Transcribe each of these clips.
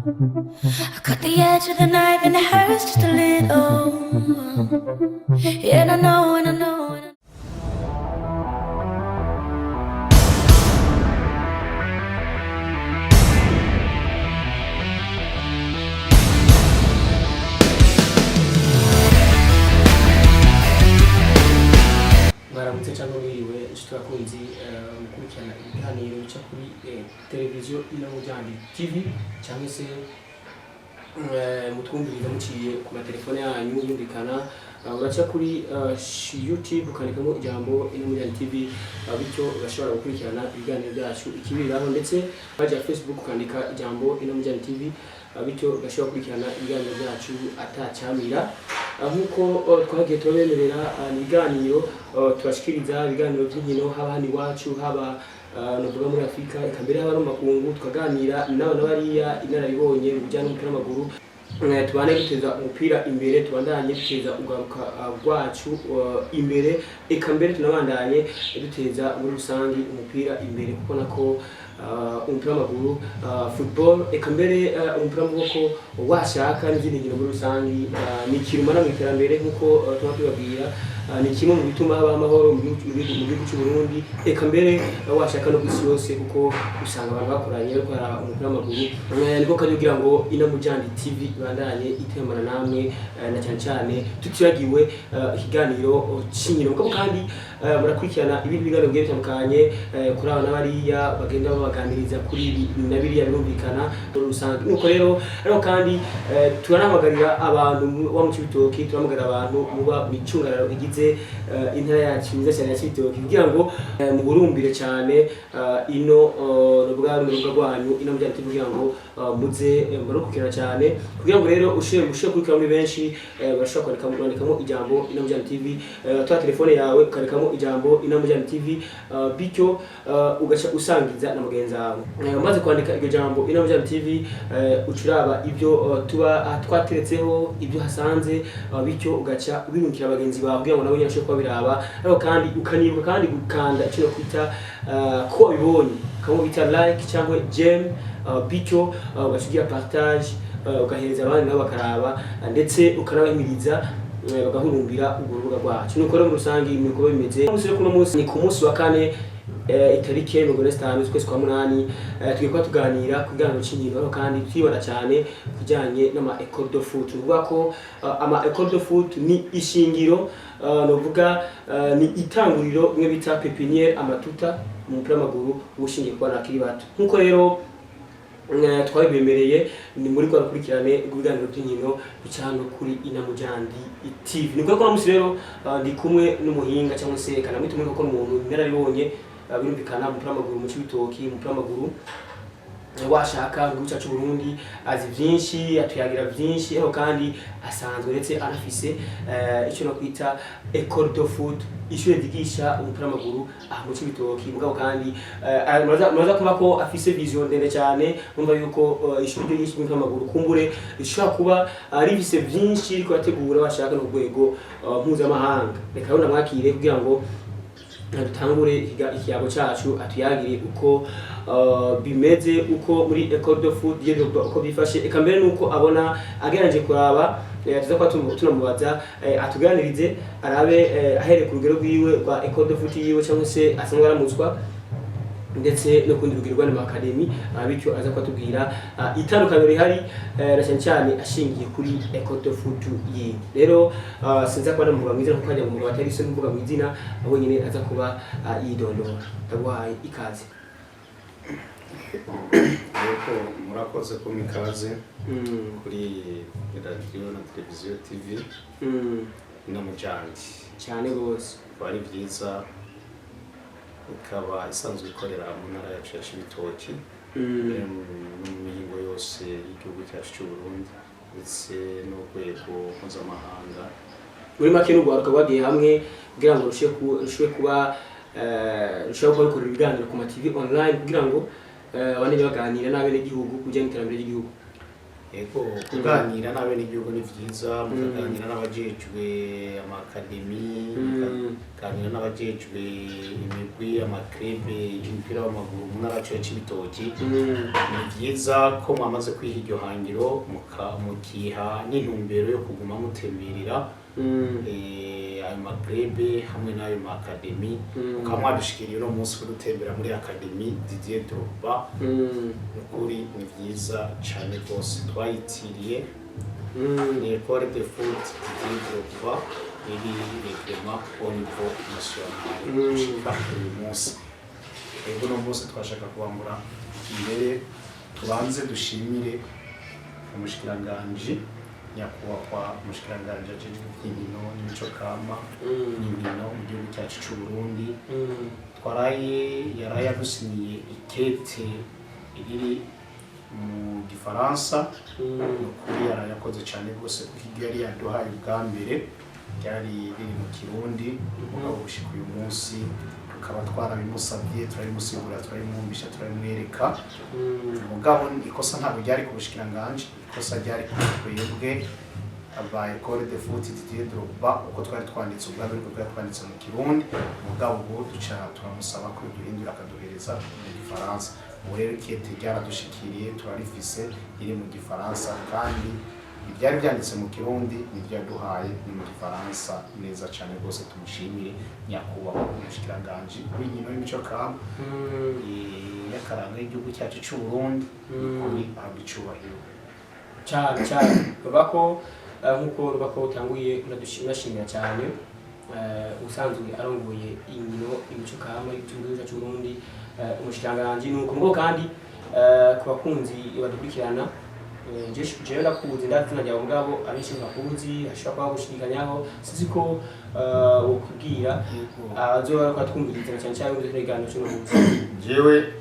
I cut the edge of the knife and it hurts just a little. And I know, and I know, and I know. Mwaramutse cyangwa mwiriwe inshuti bakunzi mukurikirana ibiganiro bica kuri televiziyo Inamujyandi TV cyangwa se mutwumviriza muciye ku matelefone yanyu yumvikana uraca kuri YouTube ukandikamo ijambo Inamujyandi TV bityo urashobora gukurikirana ibiganiro byacu ikibiriraho ndetse baje Facebook ukandika ijambo Inamujyandi TV bityo urashobora gukurikirana ibiganiro byacu atacyamira nkuko twagiye tubemerera ibiganiro tubashikiriza ibiganiro by'inkino haba hano iwacu haba novuga muri Afrika ikambere haba no makungu tukaganira n'abana bariya inararibonye mu bijyanye n'umupira w'amaguru tubane guteza umupira imbere tubandanye duteza ugaruka rwacu imbere ikambere tunabandanye duteza muri rusangi umupira imbere kuko nako umupira w'amaguru football ikambere umupira w'amaboko washaka n'izindi nkino muri rusangi ni kirumana mu iterambere nkuko tubabwira ni kimwe mu bituma haba amahoro mu gihugu cy'u Burundi eka mbere washaka no kwisi yose kuko usanga abantu bakoranye bakora umupira w'amaguru niko kagira ngo Inamujyandi TV bandanye itembana namwe na cyane cyane tutibagiwe ikiganiro cy'inkino kandi murakurikirana ibindi biganiro bigiye bitandukanye kuri abana bariya bagenda babaganiriza kuri ibi na biriya birumvikana rusanzwe nuko rero kandi turanamagarira abantu wa mu Cibitoki turamagarira abantu muba micungararo intara yacu nziza cyane ya Cibitoki kugira ngo mu burumbire cyane ino n'ubwa rubuga rwanyu Inamujyandi kugira ngo muze barukukira cyane kugira ngo rero ushe kurikira muri benshi bashobora kwandikamo ijambo Inamujyandi TV twa telefone yawe ukandikamo ijambo Inamujyandi TV bityo ugaca usangiza na mugenzi wawe maze kwandika iryo jambo Inamujyandi TV ucuraba ibyo tuba twateretseho ibyo hasanze bityo ugaca ubirungikira abagenzi bawe kugira ngo nabo nyashe kwa biraba ariko kandi ukanibuka kandi gukanda cyo kwita ko bibonye kamo bita like cyangwa gem bityo ugashigira partage ugahereza abandi nabo bakaraba ndetse ukanabahimiriza bagahurumbira urubuga rwacu nuko rero mu rusangi imiko bimeze kuno munsi ni ku munsi wa kane itariki 15 z'ukwezi kwa munani tugiye tuganira ku kiganiro cy'inkino kandi twibona cyane kujyanye n'ama école de foot uvuga ko ama école de foot ni ishingiro novuga ni itanguriro mwe bita pépinière amatuta mu mupira w'amaguru ubushingiye kwa nakiri bato nkuko rero twabibemereye ni muri kwa kurikirane ibiganiro by'inkino bicano kuri Inamujyandi TV niko ko namusi rero ndi kumwe n'umuhinga cyangwa se kana mwitumwe ko umuntu narabibonye birumvikana umupira w'amaguru mu Cibitoki umupira w'amaguru washaka mu gihugu cyacu Burundi azi byinshi atuyagira byinshi aho kandi asanzwe ndetse anafise icyo no kwita école de foot ishure digisha umupira w'amaguru mu Cibitoki mugabo kandi muraza kuba ko afise vision ndende cyane numva yuko ishure digisha umupira w'amaguru kumbure ishobora kuba rifise byinshi ariko yategura bashaka no rwego mpuzamahanga reka rero namwakire kugira ngo dutangure ikiyago cyacu atuyagire uko bimeze uko muri école de foot uko bifashe eka mbere nuko abona ageranje kuraba tuza kwa tunamubaza atuganirize arabe ahere ku rugero rwiwe rwa école de foot yiwe cyangwa se asanzwe aramutswa ndetse no kundi rugero rwa academy bityo aza kwatubwira itandukaniro rihari na cyane ashingiye kuri école de foot yiwe rero sinza kwa namuvuga mwizina kuko ajya mu mugabo atari se mvuga mwizina abo nyine aza kuba yidondora ndagwaye ikaze Yego murakoze ko mikaze kuri radio na televiziyo TV Inamujyandi cyane gose bari byiza ikaba isanzwe ikorera mu ntara yacu ya Cibitoki mu mihingo yose y'igihugu cyacu cy'u Burundi ndetse no rwego mpuzamahanga muri make n'urwaruka rwagiye hamwe kugira ngo rushe kuba rushobora gukora ibiganiro ku ma TV online kugira ngo abandi baganira n'abene gihugu kujya n'iterambere ry'igihugu Ego kuganira n'abenegihugu ni vyiza, mukaganira n'abajejwe amakademi, mukaganira n'abajejwe imigwi, amakrebe y'umupira w'amaguru mu ntara yacu ya Cibitoki. Ni vyiza ko mwamaze kwiha iryo hangiro mukiha n'intumbero yo kuguma mutemberera ayo makrebe hamwe n'ayo makademi, mukaba mwadushikiriye uno munsi ko dutembera muri akademi Didier Drogba. Nukuri ni vyiza cane rwose, twayitiriye ni Ecole de Foot Didier Drogba iri reglement au niveau national gushika uyu munsi. Ego uno munsi twashaka kubambura imbere tubanze dushimire umushikiranganji nyakubahwa umushikiranganji ajejwe inkino n'imico kama n'inkino mu gihugu cyacu c'u Burundi. Yaraye adusinyiye ikete iri mu Gifaransa. Nukuri yaraye akoze cane rwose kuko iryo yari yaduhaye ubwa mbere ryari riri mu Kirundi, mugabo gushika uyu munsi tukaba twarabimusabye, turabimusigura, turabimwumvisha, turabimwereka. Mugabo ikosa ntabwo ryari ku bushikiranganji, ikosa ryari ku twebwe aba Ecole de Foot Didier Drogba uko twari twanditse ubwa mbere, twari twanditse mu Kirundi. Mugabo ubu turamusaba ko duhindura akaduhereza mu Gifaransa. Ubu rero ikete ryaradushikiriye, turarifise iri mu Gifaransa, kandi ibyari byanditse mu Kirundi niryaduhaye ni mu Gifaransa neza cyane rwose. Tumushimire nyakubahwa umushikiranganji w'inkino n'imico kama y'akaranga y'igihugu cyacu c'u Burundi. Kuri ahabwa icubahiro cyane bako nkuko bako utanguye unashimira cyane usanzwe arongoye inkino n'imico kama y'igihugu cyacu c'u Burundi umushikiranganji. Nuko ngo kandi ku bakunzi badukurikirana jewe ndakuzi ndazi najya mugabo abenshi bakuzi ashaka kwa gushikanyaho sizi ko ukubwira abazoba kwatwumviriza cyane cyane mu kiganiro cyo n'umunsi. Jewe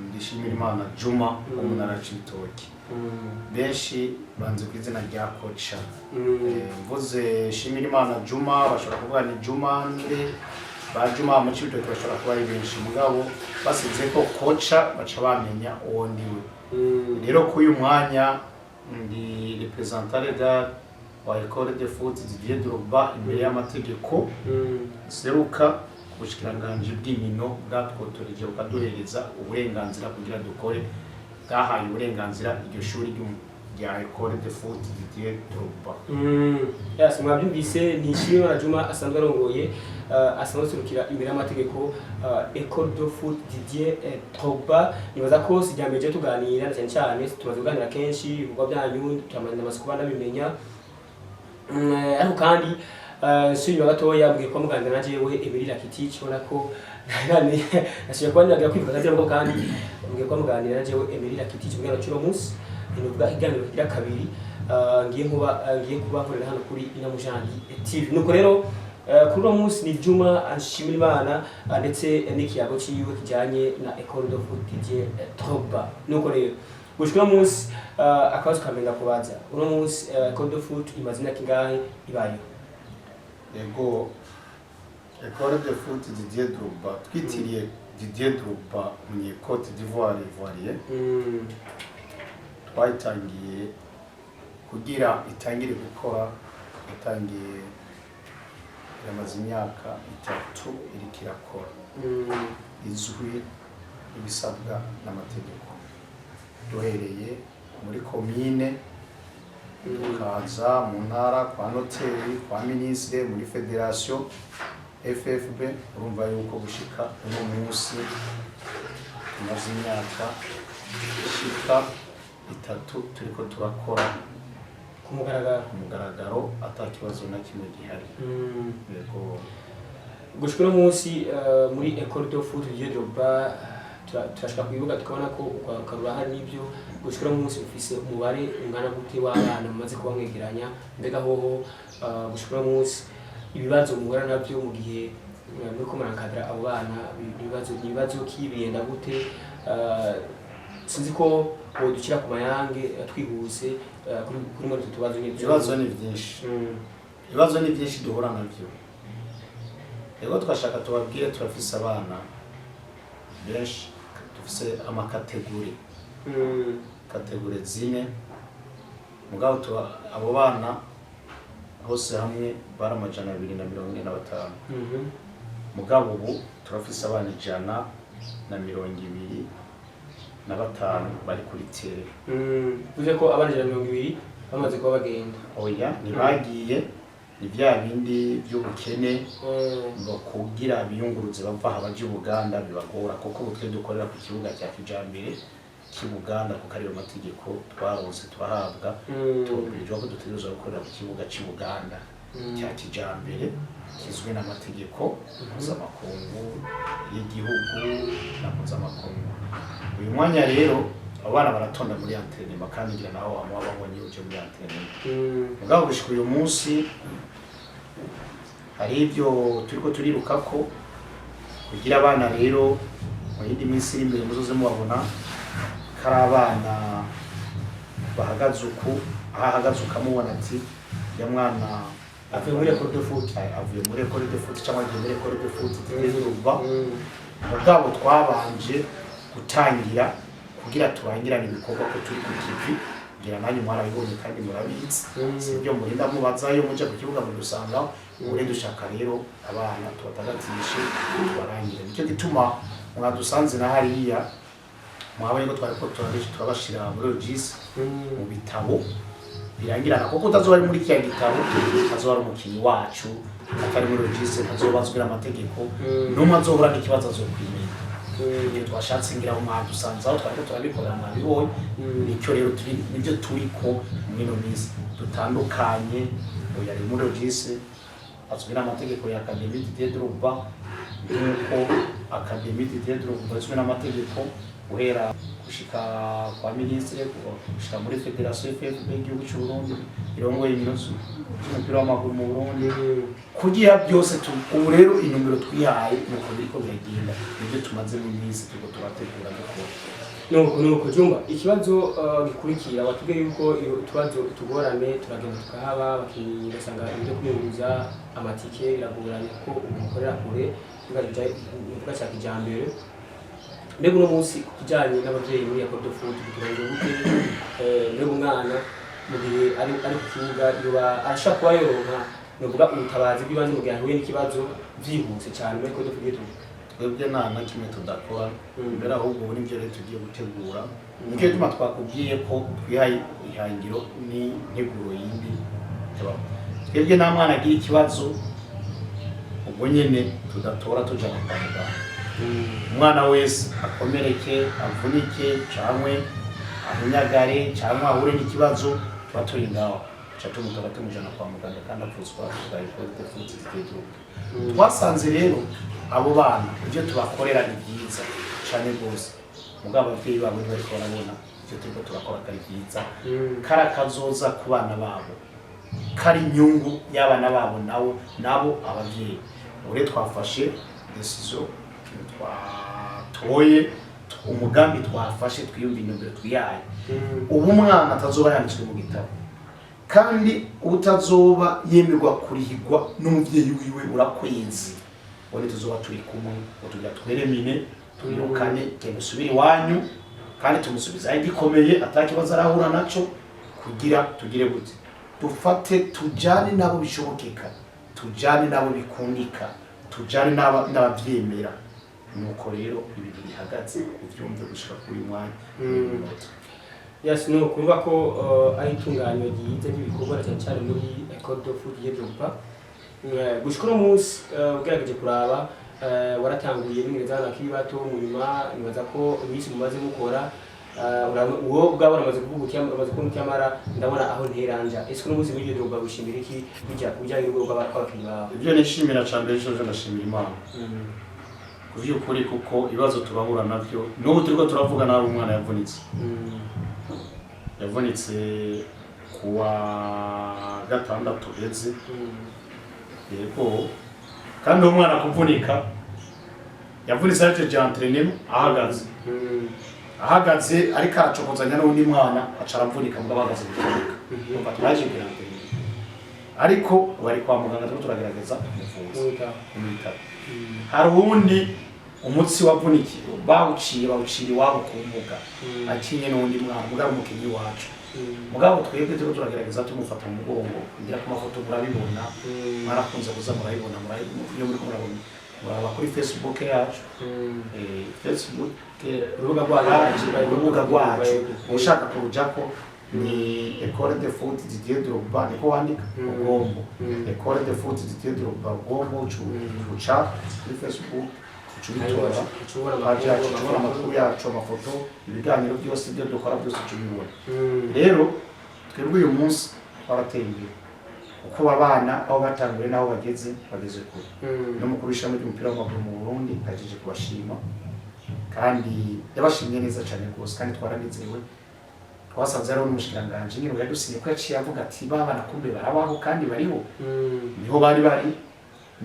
ndishimira Imana Juma wo mu ntara ya Cibitoki. Benshi banze ku izina rya Kocha. Mvuze shimira Imana Juma bashobora kuvuga ni Juma nde ba Juma mu Cibitoki bashobora kuba ari benshi, mugabo basize ko Kocha baca bamenya uwo ndiwe. Rero kuyu mwanya ndi representant legal wa Ecole de Foot Didier Drogba imbere y'amategeko seruka kubushikiranganji bw'inkino bwatwotoreje bukaduhereza uburenganzira kugira dukore, bwahaye uburenganzira iryo shuri rya Ecole de Foot Didier Drogba. Yes, mwabyumvise ntishimira na Juma asanzwe arongoye asanzwe surukira imbere y'amategeko Ecole de Foot Didier Drogba. Nibaza ko sijambeje tuganira cyane cyane, tumaze kuganira kenshi ibikorwa byanyu, tumaze amasukwa nabimenya. Ariko kandi sunywa gatoya mbwiye ko muganira na jewe Emery Rakitic, ubona ko nashije kwandira kwifuza cyane, kandi mbwiye ko muganira na jewe Emery Rakitic ubwo cyo munsi inuvuga iganiro kigira kabiri ngiye kuba nkorera hano kuri Inamujandi TV. Nuko rero kuri uno munsi ni Juma anshimira Imana ndetse n'ikiyago ciwe kijanye na Ecole de Foot Didier Drogba. Nuko rero gushika uno munsi akabazo kamenga kubaza uno munsi Ecole de Foot imazina kingahe ibayo? Ego Ecole de Foot Didier Drogba twitiriye Didier Drogba mu Cote d'Ivoire Ivoirien. Twayitangiye kugira itangire gukora, itangiye yamaze imyaka 3 iriko irakora, izwi ibisabwa n'amategeko. Duhereye muri komine, tukaza mu ntara kwa noteri, kwa ministre, muri federation FFB. Urumva yuko gushika uno munsi tumaze imyaka ishika 3 turiko turakora ku mugaragaro atakibazo na kimwe gihari. Yego gushika uno munsi muri Ecole de Foot Didier Drogba turashaka kwibuka tukabona ko ukarura hari n'ibyo. Gushika uno munsi ufise umubare ungana gute w'abana mumaze kuba mwegeranya, mbega hoho gushika uno munsi ibibazo mugora nabyo mu gihe muri ko murankadira abo bana, ibibazo kibiyenda gute? Sinzi ko dukira ku mayange twihuse kuri muri tubazo n'ibyo. Ibibazo ni byinshi, ibibazo ni byinshi duhura nabyo. Rero twashaka tubabwire turafise abana benshi, dufise amakategori kategori zine mugabo abo bana hose hamwe bari 245 mugabo ubu turafise abana 125 bari kuri tere. Uze ko abana 200 bamaze kuba bagenda. Oya nibagiye ni bya bindi by'ubukene ngo kugira biyunguruze bava abaje Uganda bibagora kuko butwe dukorera ku kibuga cya kijambere cy'Uganda kuko ari amategeko twarose turahabwa tubijwa ko dutegerezwa gukorera ku kibuga cy'Uganda cya kijambere kizwe n'amategeko mpuzamakungu y'igihugu na mpuzamakungu. Uyu mwanya rero abana baratonda muri antene kandi ngira naho ababonye uje muri antene mugabo gushika uyu munsi hari ibyo turiko turirukako kugira abana rero mu yindi minsi imbere muzoze mubabona kari abana bahagaze uku ahagaze ukamubona ati ya mwana avuye muri école de foot cyangwa agiye muri école de foot tugezeruba mugabo twabanje gutangira kugira turangirane ibikorwa ko turi ku TV ngira nanyu mwarabibonye kandi murabizi sibyo murinda mubazayo muje ku kibuga mu dusanga ure dushaka rero abana tubatagatishe tubarangire nicyo gituma mwadusanze na hariya mwabonye ko twari ko turabashira muri Regis mu bitabo birangirana kuko utazoba ari muri kiya gitabo azoba ari umukinyi wacu atari muri Regis azobazwira amategeko n'umwe azohura n'ikibazo azokwimenya iyo twashatse ngira mu dusanze aho twari turabikora mwabibonye nicyo rero nibyo turiko muri minsi dutandukanye oya ari muri Regis azwira amategeko ya Académie Didier Drogba nuko Académie Didier Drogba azwira n'amategeko guhera gushika kwa ministre gushika muri Federation FFB y'igihugu cy'u Burundi irongoye iminozo y'umupira w'amaguru mu Burundi kugira byose ubu rero intumbero twihaye nuko biriko biragenda nibyo tumaze mu minsi tuko turategura gukora nuko jumba ikibazo gikurikira watubwiye yuko tubazo tugorane turagenda tukahaba bakinyi gasanga ibyo kwiyunguza amatike iragoranye ko umukorera kure uvuga cya kijambere mbega uno munsi kijanye n'abavyeyi muri école de foot kugirango gute mbega umwana mu gihe ari ku kibuga yoba arashaka kuba yoronka novuga ubutabazi bw'ibanze mu gihe ahuye n'ikibazo vyihuse cyane muri école de foot twebwe nta kimwe tudakora mbere ahubwo ubu nibyo rero tugiye gutegura nicyo gituma twakubwiye ko twihaye ihangiro ni nteguro yindi twebwe nta mwana agira ikibazo ubwo nyene tudatora tujana kwa muganga umwana wese akomereke avunike cyangwa amunyagare cyangwa ahure n'ikibazo twaturi ngaho cyacu mutaka tumujana kwa muganga kandi apfuzwa école de foot twasanze rero abo bana ibyo tubakorera ni byiza cyane rwose mugabo ababyeyi babo bariko barabona ibyo turiko turakora kari byiza karakazoza ku bana babo kari inyungu y'abana babo nabo ababyeyi ure twafashe decision twatoye umugambi twafashe twiyumva intumbero twiyaye ubu mwana atazoba yanditswe mu gitabo kandi utazoba yemerwa kurihigwa n'umuvyeyi wiwe urakwezi wone tuzoba turi kumwe utugira tweremine tuyirukane kemusubiri wanyu kandi tumusubiza igikomeye atakibaza arahura naco kugira tugire gute dufate tujane nabo bishobokeka tujane nabo bikundika tujane n'abavyemera nuko rero ibintu bihagaze uvyumve gushika kuri mwanya yes no kuvuga ko ari itunganywa ryiza ry'ibikorwa cyane cyane muri école de foot y'Edoupa gushika no munsi ugerageje kuraba waratanguye n'imweza n'akiri bato mu nyuma nibaza ko imisi mumaze gukora uwo bwabona amaze kuvuga amaze kumukiyamara ndabona aho nteranja ese no munsi muri Edoupa gushimira iki bijyanye n'ubwo b'abakinyi bawe ibyo nishimira cyane ejo ndashimira Imana kuri kuko ibibazo tubahura navyo n'ubu turiko turavuga nawe umwana yavunitse kuwa gatandatu heze yego kandi umwana kuvunika yavunitse aje entraînement ahagaze ariko aracokozanya n'undi mwana acaravunika mbwa bahagaze kuvunika umva twaje entraînement ariko bari kwa muganga turagerageza kumuvuza hari uwundi umutsi wavunikiye bawuciye iwabo ku mbuga akinye n'undi mwana mugabo umukinyi wacu mugabo twebwe turi turagerageza tumufata mu mugongo kugira ko amafoto murabibona mwarakunze kuza murabibona iyo muri kumurabona muraba kuri Facebook yacu Facebook urubuga rwacu ushaka kurujako ni École de foot Didier Drogba niko wandika Ugombo École de foot Didier Drogba Ugombo uca kuri Facebook ucubora amakuru yacu amafoto ibiganiro byose ibyo dukora byose ucubibona rero twebwe uyu munsi twarateye imbere uko abana aho batanguye n'aho bageze kure n'umukuru w'ishami ry'umupira w'amaguru mu Burundi ajeje kubashima kandi yabashimye neza cyane rwose kandi twaranezerewe twasanze ari n'umushikiranganje nyine yadusinye ko yaciye avuga ati babana kumbe barabaho kandi bariho niho bari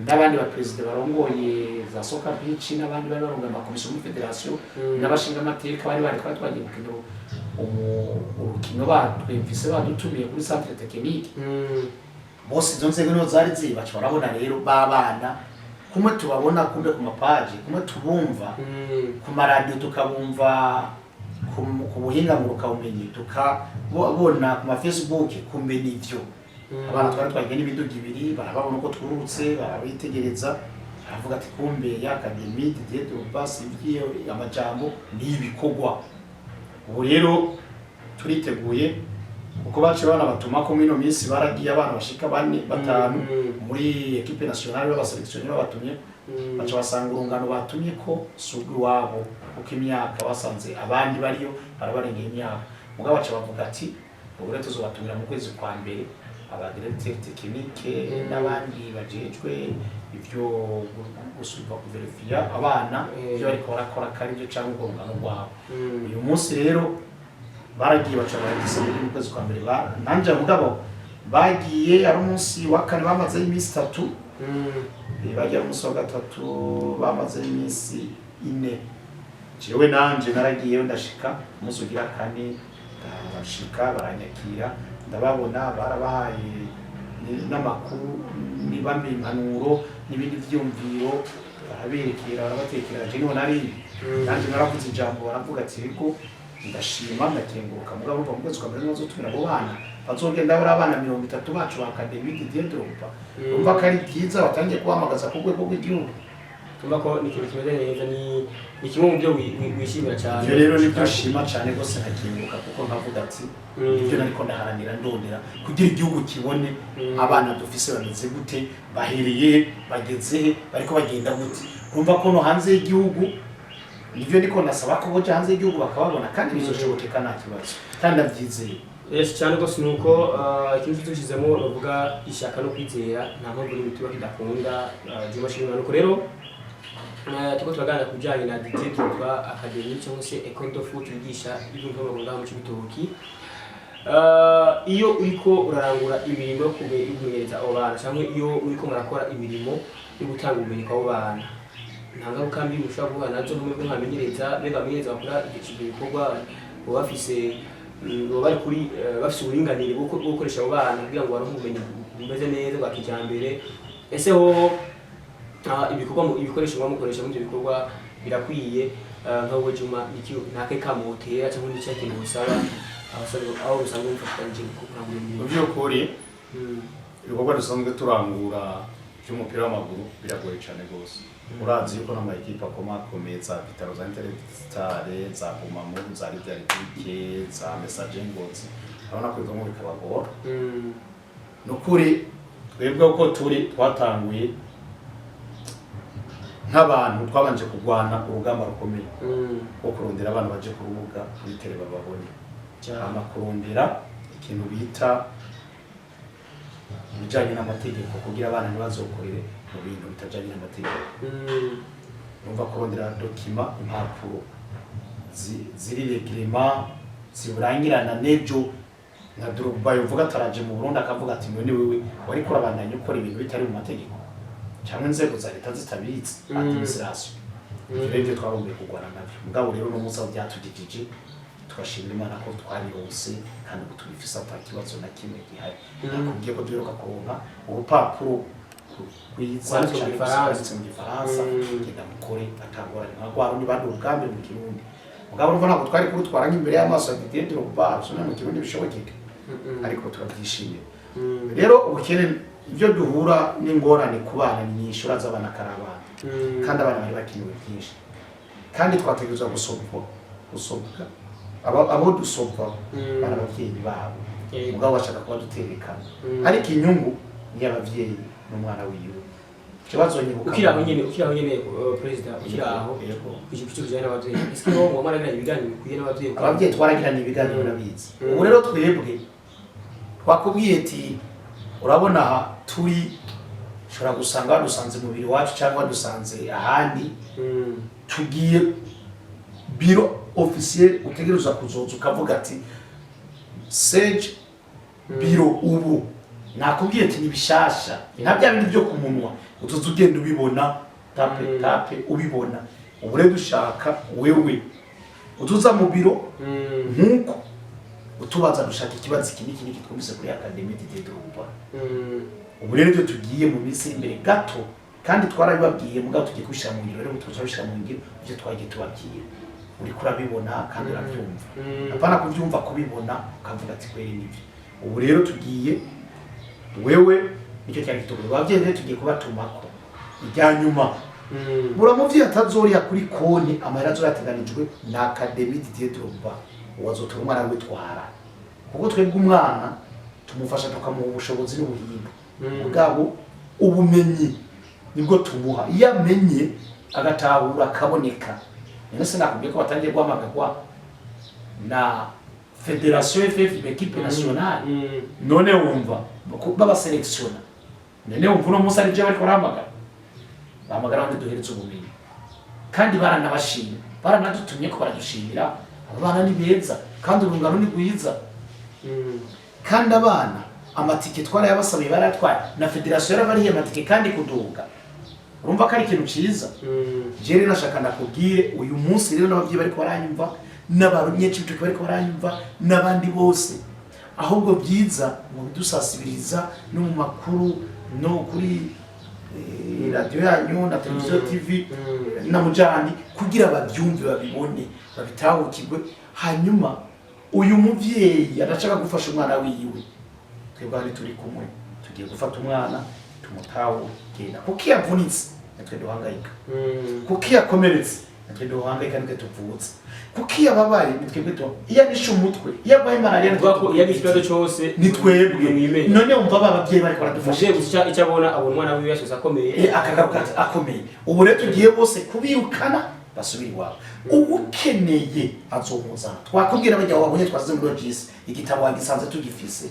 n'abandi ba president barongoye za Soccer Beach n'abandi bari barongoye amakomisiyo muri federation n'abashinga amateka bari twagiye gukina urukino batwemvise badutumiye kuri centre technique bose izo nzego niho zari zibaca barabona rero babana kumwe tubabona kumbe ku mapaji kumwe tubumva ku maradiyo tukabumva ku buhinga ngurukaumenyi tukabona ku ma Facebook kumbe nivyo abana twari twagiye n'ibiduga ibiri barababona uko twurutse barabitegereza baravuga ati kumbe ya academy Didier Drogba sivyo amajambo n'ibikogwa ubu rero turiteguye uko bace bana batuma ko mino minsi baragiye abana bashika 4-5 muri equipe nationale b'abaselectionné batumye baca basanga urungano batumye ko sugu wabo uko imyaka basanze abandi bariyo barabarengeye imyaka mugabo baca bavuga ati ubure tuzobatumira mu kwezi kwa mbere aba directeur technique n'abandi bajejwe ivyo gusubiza kuverifia abana byo bariko barakora kari byo cyangwa urungano rwabo uyu munsi rero baragiye baca baragisabira mu kwezi kwa mbere nanje mugabo bagiye ari umunsi wa kane bamaze iminsi 3 bagiye umunsi wa gatatu bamaze iminsi 4 jewe nanje naragiye ndashika umunsi ugira kane ndashika baranyakira ndababona barabahaye n'amakuru nibambe impanuro n'ibindi vyumviro baraberekera barabatekera je niho nari nanje naravuze ijambo baravuga ati riko ndashima ndakenguruka mugabo uva mu kwezi kwa mbere bazotumira abo bana bazogenda bari abana 30 bacu ba academy Didier Drogba umva kari byiza batangiye kuhamagaza ku rwego rw'igihugu tumva ko ni ikintu kimeze neza ni kimwe mu byo wishimira cyane ibyo rero nibyo shima cyane rwose nkakenguruka kuko nkavuga ati ibyo nariko ndaharanira ndondera kugira igihugu kibone abana dufise bameze gute bahereye bageze bariko bagenda gute urumva ko no hanze y'igihugu nivyo niko nasaba ko boje hanze y'igihugu bakababona kandi bizoshobokeka nta kibazo kandi abyizeye yes cyane rwose nuko ikintu tushizemo bavuga ishaka no kwizera nta mpamvu n'imituba kidakunda by'amashimwe nuko rero tuko turagana kujyanye na Didier Drogba Academy cyangwa se École de foot yigisha ibintu by'amaguru mu Cibitoki iyo uriko urarangura imirimo yo kumenyereza abo bana cyangwa iyo uriko murakora imirimo yo gutanga ubumenyi kw'abo bana nta ngaruka mbi ushobora guhura nazo n'umwe nkamenyereza bamenyereza bakora igihe bikorwa bafise bari kuri bafise uburinganire bwo gukoresha abo bana kugira ngo baronke ubumenyi bumeze neza bwa kijambere ese ho ibikoresho bamukoresha muri ibyo bikorwa birakwiye nk'aho Juma ntake kamotera cyangwa n'icyo musaba aho usanga umufatanyije kurangura mu by'ukuri ibikorwa dusanzwe turangura by'umupira w'amaguru biragoye cyane rwose urazi yuko n'amakipe akomakomeye za Vitaro za Interestare za Bumamu za Lidarike za Message Ngozi abona ko ivamo bikabagora nukuri twebwe uko turi twatanguye nk'abantu twabanje kugwana urugamba rukomeye wo kurondera abana baje ku rubuga kuri tele bababone cyane kurondera ikintu bita bijanye n'amategeko kugira abana ntibazokorere mu bintu bitajanye n'amategeko numva kurondera document impapuro ziri reglema ziburangirana n'ejo nka Drogba yovuga ataraje mu Burundi akavuga ati none wewe wari kurabandanya ukora ibintu bitari mu mategeko cyangwa inzego za leta zitabizi administration rero twarombe kugwana navyo mugabo rero no musa byatugikije twashimira Imana ko twabirose kandi ko tubifisa ata kibazo na kimwe gihari nakubwiye ko duheruka kuronka urupapuro kwiza cyane cyane mu Gifaransa genda mukore atangorane nka kwa rundi bandi ubwambe mu Kirundi mugabo urumva ntabwo twari kurutwara nk'imbere y'amaso ya Didier Drogba so mu Kirundi bishobokeke ariko turabyishimiye rero ubukene ibyo duhura n'ingorane ku bana ni nyinshi uraza abana karabana kandi abana bari bakinewe byinshi kandi twategerezwa gusobwa abo dusobwa bana abavyeyi babo mugabo bashaka kuba duterekana ariko inyungu ni y'abavyeyi n'umwana wiwe kibazo nyibuka ukiraho nyene president ukiraho ikipicho kijana n'abavyeyi iski ho ngo mara ibiganiro bikuye n'abavyeyi abavyeyi twaragirana ibiganiro nabizi ubu rero twebwe twakubwiye ati urabona turi shora gusanga dusanze mu biro wacu cyangwa dusanze ahandi tugiye biro officiel utegereza kuzoza ukavuga ati Sage biro ubu nakubwiye ati nibishasha nta bya bindi byo kumunwa utuzu ugenda ubibona tape ubibona ubu rero dushaka wewe utuza mu biro nkuko utubaza dushaka ikibazo iki twumvise kuri Academy Didier Drogba ubu rero byo tugiye mu minsi imbere gato kandi twarabibabwiye mugabo tugiye kushira mu ngiro rero tuzabishira mu ngiro byo twagiye tubabwiye uri kurabibona kandi urabyumva apana kubyumva kubibona ukavuga ati kweri nibyo ubu rero tugiye wewe nicyo cyane kituguru babyeyi tugiye kubatumako ijyanyuma buramuvye atazori kuri konti amahera azoyateganijwe na Academy Didier Drogba wazotura umwana witwara kuko twebwe umwana tumufasha tukamuha ubushobozi n'ubuhinga mugabo ubumenyi nibwo tumuha iyo amenye agatahura akaboneka none se nakubwiye ko batangiye guhamagagwa na Federation FF equipe nationale none wumva baba selectiona none wumva no musa rije bari kuramagara bamagara ngo duheretse ubumenyi kandi baranabashimye baranadutumye ko baradushimira abana ni beza kandi urungano ni gwiza kandi abana amatike twara yabasabiye baratwaye na Federation yarabariye amatike kandi kuduga urumva ko ari ikintu ciza jere nashaka nakubwire uyu munsi rero n'abavyi bari ko baranyumva n'abarunyeje bityo bari ko baranyumva n'abandi bose ahubwo byiza mu bidusasibiriza no mu makuru no kuri radio yanyu na televiziyo TV na mujani kugira abavyumve babibone babitahukirwe hanyuma uyu muvyeyi arashaka gufasha umwana wiwe twebwe turi kumwe tugiye gufata umwana tumutaho genda kuko yavunitse natwe duhangayika kuko yakomeretse natwe duhangayika natwe tuvutse kuko yababaye natwe gito iya nishe umutwe yabaye malaria natwe iya n'ikibazo cyose ni twebwe none umva abavyeyi bari baradufasha gusa icyo abona abona umwana wiwe yashose akomeye akagaruka akomeye ubu rero tugiye bose kubirukana basubira iwabo ubukeneye azomuzana twakubwira bajya wabonye twazize muri Logis igitabo wagisanze tugifise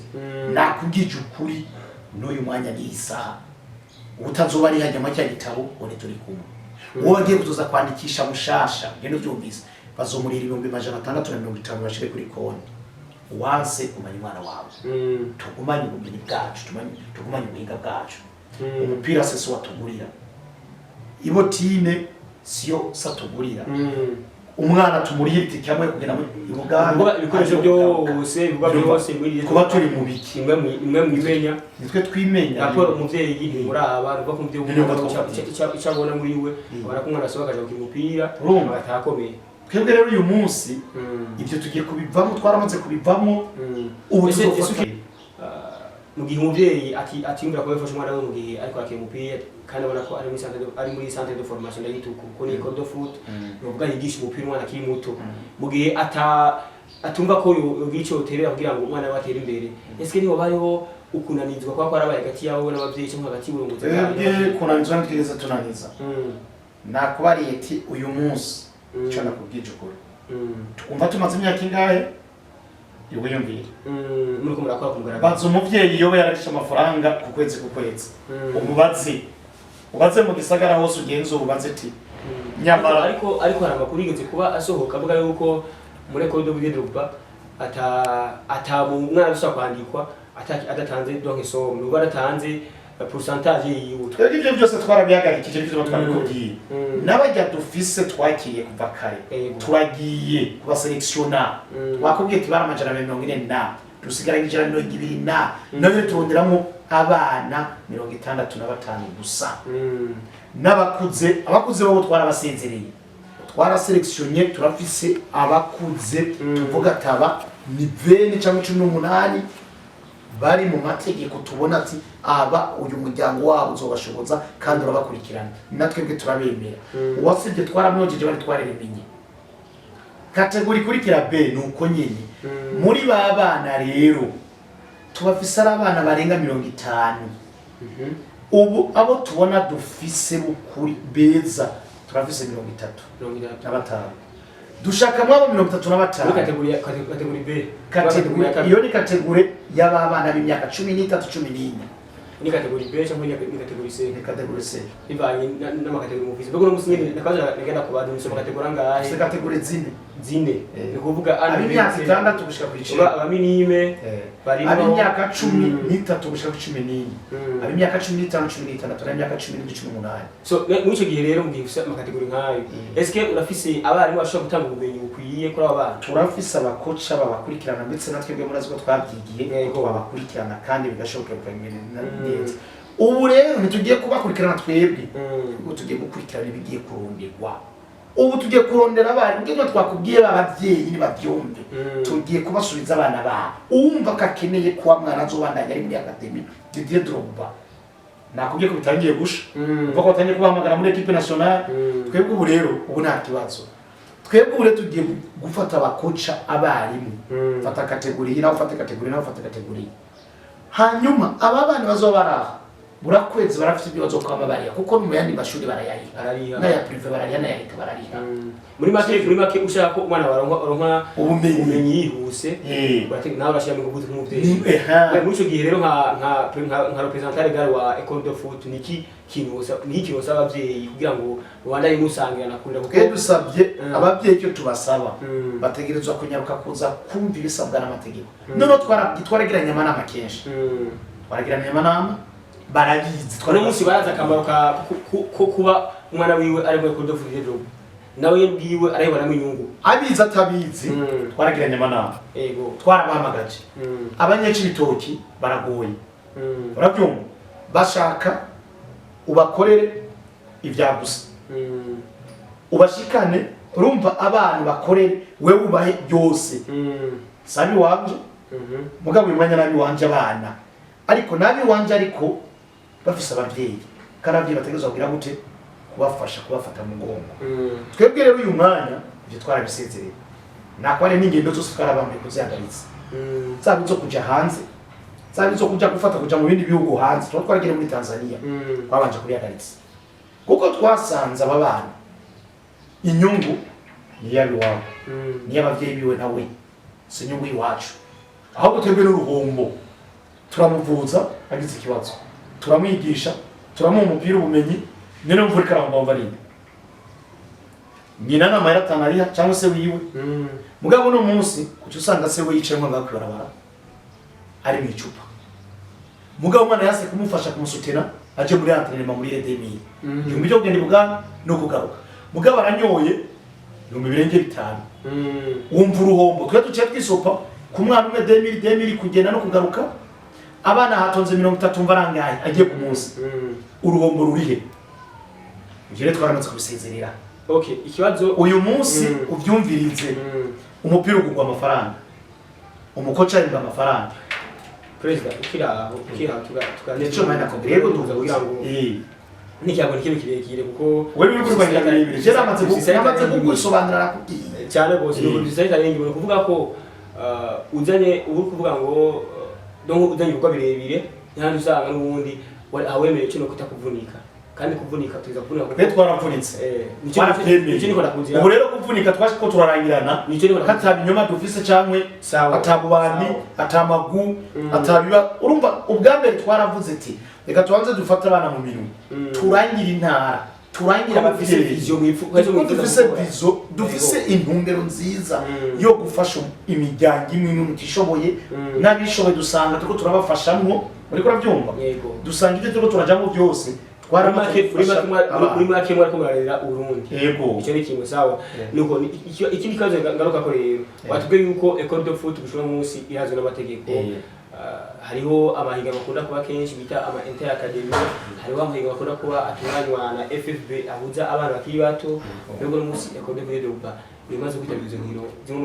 nakubwije ukuri n'uyu mwanya ni isaha utazoba ari hajya macya gitabo one turi kumwe uwo bagiye kuzoza kwandikisha mushasha ngene byumvise bazomurira 650 bashire kuri konti wanse kumanya umwana wawe tugumanye ubumenyi bwacu tugumanye ubuhinga bwacu umupira sese watugurira ibotine siyo satugurira umwana tumuriye itike hamwe kugenda mu Uganda ibikoresho byose biba byose muri kuba turi mu biki imwe mwimenya nitwe twimenya raporo umuvyeyi yindi muraba ruva ku muvyeyi cyabona muri we barakumwana asohoka aje kumupira batakomeye twebwe rero uyu munsi ibyo tugiye kubivamo twaramaze kubivamo ubu mu gihe umuvyeyi atimbura ko yafashe umwana we mu gihe ariko akiri umupira kandi abona ko ari muri centre de formation d'ayituku ko ni école de foot novuga yigisha umupira umwana akiri muto mu gihe atumva ko yogico terera kugira ngo umwana we atere imbere ese niho bariho ukunanizwa kwa kwarabaye hagati yawe n'abavyeyi cyangwa hagati y'uburongozi bwawe kunanizwa n'twigeze tunaniza nakubariye ati uyu munsi cyo nakubwije ukuri twumva tumaze imyaka ingahe yubiyumvira muri ko murakora kumugaragara bazo umuvyeyi yobe yararisha amafaranga ku kwezi ubaze mu gisagara hose ugenzo ubaze ati nyamara ariko hari amakuru yigeze kuba asohoka avuga yuko muri École de Didier Drogba umwana gusa kwandikwa adatanze donc somme n'ubwo adatanze pourcentage yiwe twebwe ibyo byose twarabihagarikije ibyo twabikubwiye n'abajya dufise twakiriye kuva kare turagiye kuba selectiona twakubwiye ati baramajana 40 dusigaranye 120 nayo turonderamo abana 65 gusa n'abakuze bo twarabasezereye twaraselektionye turafise abakuze tuvuga taba ni 20 cyangwa 18 bari mu mategeko tubona ati aba uyu muryango wabo uzobashoboza kandi urabakurikirana natwebwe turabemera uwasibye twaramwojeje bari twareremenye kategori kurikira B nuko nyine muri babana rero tubafise abana barenga 50 ubu abo tubona dufise bukuri beza turafise 35 dushaka mwabo 35 muri kategori B iyo ni kategori y'abana b'imyaka 13 14 ni kategori B cyangwa ni kategori C ni kategori C bivanye n'amakategori mu visi bwo no musinye nakaza nagenda kubadura mu kategori angahe se kategori zine ni kuvuga ab'imyaka 6 gushika ku 10 abaminime bari ab'imyaka 13 gushika ku 14 ab'imyaka 15 16 ab'imyaka 17 so muri cyo gihe rero mugiye gusa amakategori nkayo eske urafise abarimu bashobora gutanga ubumenyi bukwiye kuri aba bana turafise abakoca babakurikirana ndetse natwebwe muri aziko twabyigiye ko babakurikirana kandi bigashoboka bakamenyana neza ubu rero ntitugiye kubakurikirana twebwe ubu tugiye gukurikirana ibigiye kuronderwa ubu tugiye kurondera abana ngibyo twakubwiye babavyeyi ni bavyumve tugiye kubasubiza abana ba umva kakeneye kwa mwana azobandanya ari muri academy Didier Drogba nakubwiye ko bitangiye gusha uva ko batangiye kubahamagara muri equipe nationale twebwe ubu rero ubu nta kibazo twebwe ubu rero tugiye gufata abakoca abarimu fata kategori naho fata kategori naho fata kategori hanyuma aba bana bazobaraha burakwezi barafite ibibazo kwa mabariya kuko no muyandi mashuri barayariha na ya privé barariha na ya leta barariha muri make ushaka ko umwana baronka ubumenyi yihuse baratega nawe bashira mu gutu nk'umuvyeyi muri cyo gihe rero nka representant legal wa école de foot niki kintu usaba abavyeyi kugira ngo Rwanda yimusangira nakurira kuko dusabye abavyeyi cyo tubasaba bategerezwa kunyaruka kuza kumva ibisabwa n'amategeko none twaragiranye amanama kenshi twaragiranye amanama barabizi twari umunsi baraza akamaro ko kuba umwana wiwe ari muri Condo Football nawe yebwiwe arayibonamo inyungu abizi atabizi twaragiranye amanama yego twarabahamagaje abanyeci bitoki baragoye urabyumva bashaka ubakorere ibyagusa ubashikane urumva abantu bakorere wewe ubahe byose sabi wanje mugabo uyu mwanya nabi wanje abana ariko nabi wanje ariko bafise abavyeyi karavye bategezwa kugira gute kubafasha kubafata mu ngongo twebwe rero uyu mwanya byo twarabisezereye nakware n'ingendo zose twarabamwe kuzihagaritsa zabi zo kuja hanze zabi zo kuja gufata kuja mu bindi bihugu hanze twaragiye muri Tanzania twabanje kubihagaritsa kuko twasanze aba bana inyungu ni yabi wabo ni y'abavyeyi biwe nawe si inyungu iwacu ahubwo twebwe n'uruhombo turamuvuza agize ikibazo turamwigisha turamuha umupira ubumenyi nene mvuri karangomba rinde nyina nama yaratanariha cyangwa se wiwe mugabo no munsi kucyo usanga se we yicaye mwanga kwibarabara ari mu icupa mugabo mwana yase kumufasha kumusutena aje muri entraînement muri Edemi yumva byo kugenda bugana no kugaruka mugabo aranyoye yumva ibirenge bitanu wumva uruhombo twe tuciye twisopa ku mwana umwe 2000 kugenda no kugaruka abana hatonze 30 mvarangaye agiye ku munsi uruhombo rurihe ngire twaranatse kubisezerera okay ikibazo uyu munsi uvyumvirize umupira ugurwa amafaranga umukoca yimba amafaranga president ukira tuganira mana ko rego duza kugira ngo n'icyago nikibe kirekire kuko wewe uri kurwanya ibintu je namaze kugusobanurira nakubwiye cyane bose n'ubu bisayita rengi bwo kuvuga ko uzanye uri kuvuga ngo donc uzanye ubwo birebire n'ahandi usanga n'ubundi awemeye cyo no kutakuvunika kandi kuvunika tuza kuvunika kuko twaravunitse nicyo niko nakuzira ubu rero kuvunika twaje ko turarangirana nicyo niko katabinyoma dufise cyangwe atabubandi atamagu atabiba urumva ubwambere twaravuze ati reka tubanze dufata abana mu minwe turangira intara turangira abafise vision dufise intumbero nziza yo gufasha imiryango imwe n'utishoboye n'abishoboye dusanga tuko turabafashamwo muri kora byumva dusanga ibyo tuko turajamo byose muri make mwari kumarira Urundi yego icyo ni kimwe sawa nuko ikindi kazo ngaruka ko rero watubwiye yuko Ecole de Foot gushora munsi irazwe n'amategeko hariho amahiganwa akunda kuba kenshi bita ama inter academy hariho amahiganwa akunda kuba atunganywa na FFB ahuza abana bakiri bato rero no munsi Ecole de Foot bimaze kwitabira izo nkino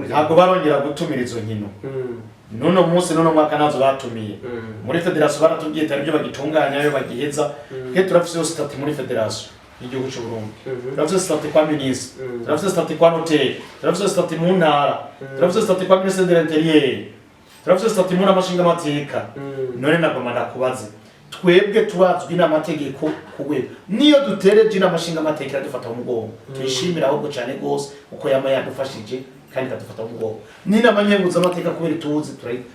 ntabwo barongera gutumira izo nkino nono munsi nono mwaka nazo batumiye muri federation baratubwiye tari byo bagitunganya yo bagiheza ke turafise state muri federation y'igihugu cy'u Burundi turafise state kwa ministre turafise state kwa notaire turafise state mu ntara turafise state kwa ministre de l'intérieur turafise state mu namashinga mateka none nagomana kubaze twebwe turazwi n'amategeko kugwego niyo dutereje n'amashinga mateka dufata mu mugongo twishimira ahubwo cyane gose uko yama yadufashije kandi kadufata mu mugongo ni n'amanyenguza amateka kubera tuzi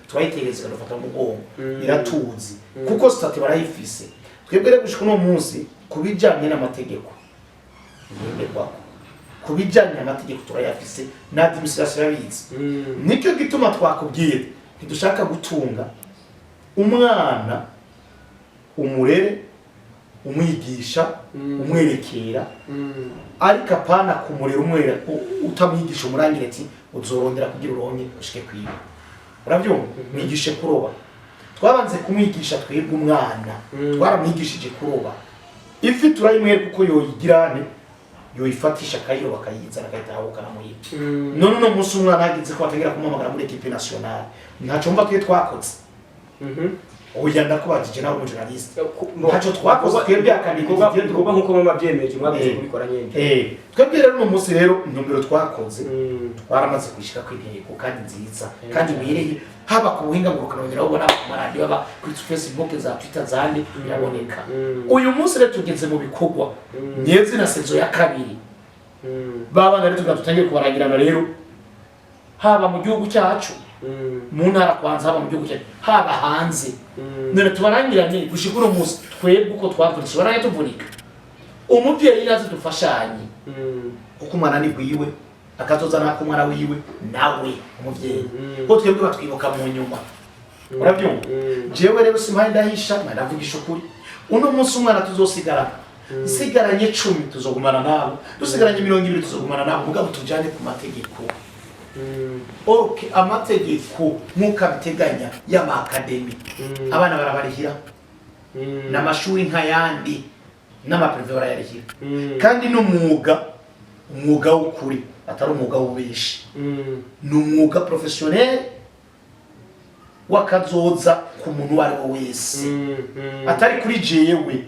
turayitereza kadufata mu mugongo iratuzi kuko state barayifise twebwe rero gushika no munsi kubijanye n'amategeko kubijanye n'amategeko turayafise na administration yabizi nicyo gituma twakubwiye ntidushaka gutunga umwana umurere umwigisha umwerekera ariko apana kumurera umwera utamwigisha umurangire ati uzorondera kugira uronke ushike kwiba uravyumva mwigishe kuroba twabanze kumwigisha twebwe umwana twaramwigishije kuroba ifi turayimwera kuko yoyigirane yoyifatisha kayiro bakayizana kayitahuka na muyiba none no musi umwana hagize ko ategera kumamagara muri equipe nationale ntaco mva twe twakoze oya ndakubajije nawe mu journalist ntaco twakoze twebwe akanigoba nkuko mama byemeje mwabize kubikora nyene twebwe rero no musi rero intumbero twakoze twaramaze kwishika kw'intego kandi nziza kandi bireye haba ku buhinga ngurukana ubona ku radio baba kuri Facebook za Twitter zandi biraboneka uyu munsi rero tugeze mu bikorwa nyezi na sezo ya kabiri baba rero tugatangiye kubarangirana rero haba mu gihugu cyacu mu ntara kwanza haba mu gihugu cyacu haba hanze none tubarangirane gushikura umunsi twebwe uko twavuze baraye tuvunika umuvyeyi nazo dufashanye uko umwana ni gwiwe akatoza nako umwana wiwe nawe umuvyeyi ko twebwe batwibuka mu nyuma urabyumva jewe rero simpaye ndahisha ndavugisha ukuri uno munsi umwana tuzosigara sigaranye 10 tuzogumana nabo dusigaranye 200 tuzogumana nabo mugabo tujane ku mategeko okay amategeko nkuko biteganya y'ama academy abana barabarihira n'amashuri nk'ayandi n'amaprive barayarihira kandi n'umwuga w'ukuri atari umwuga w'ubishi n'umwuga professionnel wakazoza ku muntu wari wese atari kuri jewe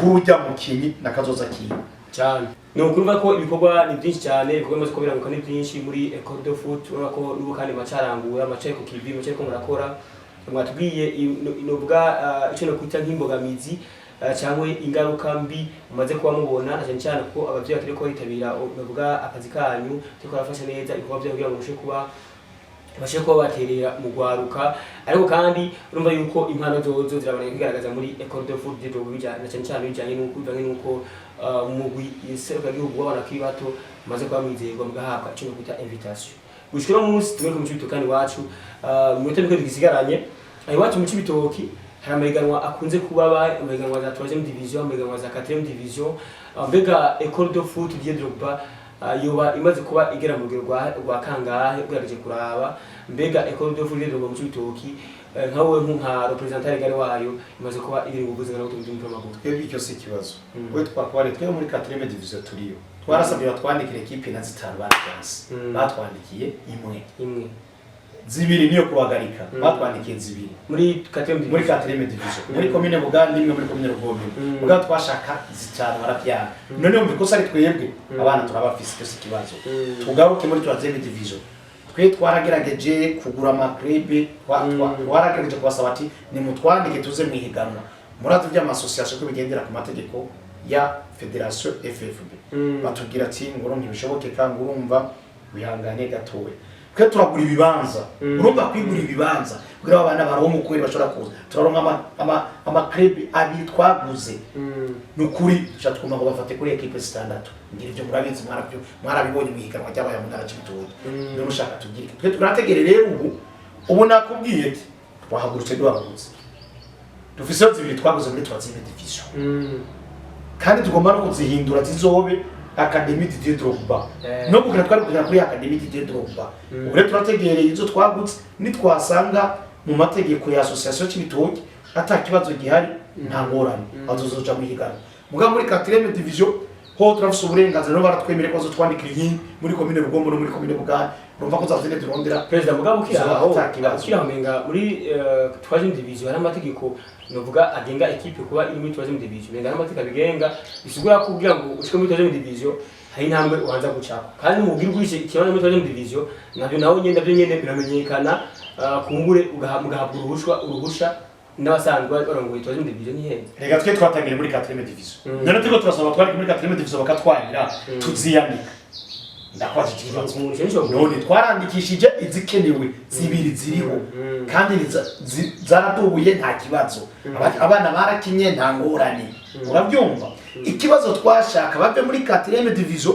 kurujya mukinyi nakazoza kiyo cyane no kurumva ko ibikorwa ni byinshi cyane ibikorwa bimaze kubiranguka ni byinshi muri Ecole de Foot urabona ko n'ubu kandi macarangura amacaye ku kivi macaye ko murakora mwatubwiye inobwa icyo no kwita nk'imbogamizi cyangwa ingaruka mbi umaze kuba mubona cyane cyane ko abavyeyi batari ko bitabira bavuga akazi kanyu cyo kurafasha neza ibikorwa byo kugira ngo bashe kuba baterera mu gwaruka ariko kandi urumva yuko impano zozo ziraboneka kigaragaza muri Ecole de Foot de bijyana cyane cyane bijyanye n'uko mugwi iseruka gihugu wabana kiri bato maze kwa mwizerwa mugahabwa cyo kwita invitation gushikira umunsi tumwe mu cibitokani wacu mu bitego bigisigaranye ayi wacu mu cibitoki hari amahiganwa akunze kuba amahiganwa za 3e division amahiganwa za 4e division mbega Ecole de Foot de Drogba yoba imaze kuba igera mu rugero rwa kangahe bwaraje kuraba mbega Ecole de Foot de Drogba mu cibitoki nkawe nka representant gari wayo imaze kuba iri nguvuze na utumva mpamaguru twebwe icyo si kibazo we twakware twe muri 4e division turiyo twarasabye batwandikira equipe na zitanu batanze batwandikiye imwe zibiri niyo kubagarika batwandikiye zibiri muri 4e division muri commune Buganda imwe muri commune Rugombe Buganda twashaka zitanu barapyana none umva ko sari twebwe abana turabafise cyo si kibazo tugaruke muri 3e division twe twaragerageje kugura amakrebe twaragerageje kubasaba ati ni mutwandike tuze mwihiganwa murazi by'amasosiyasiyo ko bigendera ku mategeko ya Federation FFB batubwira ati ngoro ntibishoboke kandi urumva wihangane gatoya twe turagura ibibanza urumva kwigura ibibanza kugira abana baronke ukweri bashobora kuza turaronka amakrebe abiri twaguze nukuri cyatwuma ngo bafate kuri equipe standard ngira ibyo murabizi mwarabibonye mwihiganwa ry'abaya mu ntara cy'ibitoki none ushaka tugire twe turategere rero ubu nakubwiye ati twahagurutse duhagurutse dufise zibiri twaguze muri troisième division kandi tugomba no kuzihindura zizobe Académie Didier Drogba no kugira twari kugira kuri Académie Didier Drogba ure turategereye izo twagutse nitwasanga mu mategeko ya association cy'ibitoki atakibazo gihari nta ngorane azozoja mu higana muga muri 4e division ho turafise uburenganzira no baratwemere ko twandikira iyi muri commune Rugombo no muri commune Buganda urumva ko zavene turondera president mugabo ukiramenga muri 3e division hari amategeko novuga agenga equipe kuba iri muri 3e division menga amategeko bigenga bisigura ko kugira ngo ushike muri 3e division hari intambwe ubanza gucako kandi mu bwirwishe ikibanza muri 3e division navyo nawo nyenda byo nyene biramenyekana kumbure ugahabwa uruhusha n'abasanzwe barongoye 3e division ni heza rega twe twatangire muri 4e division none tuko turasaba twari muri 4e division bakatwangira tuziyanika ndakwaje ikibazo none twarandikishije izikenewe zibiri ziriho kandi zaratubuye nta kibazo abana barakinye nta ngorane urabyumva ikibazo twashaka bave muri 4e division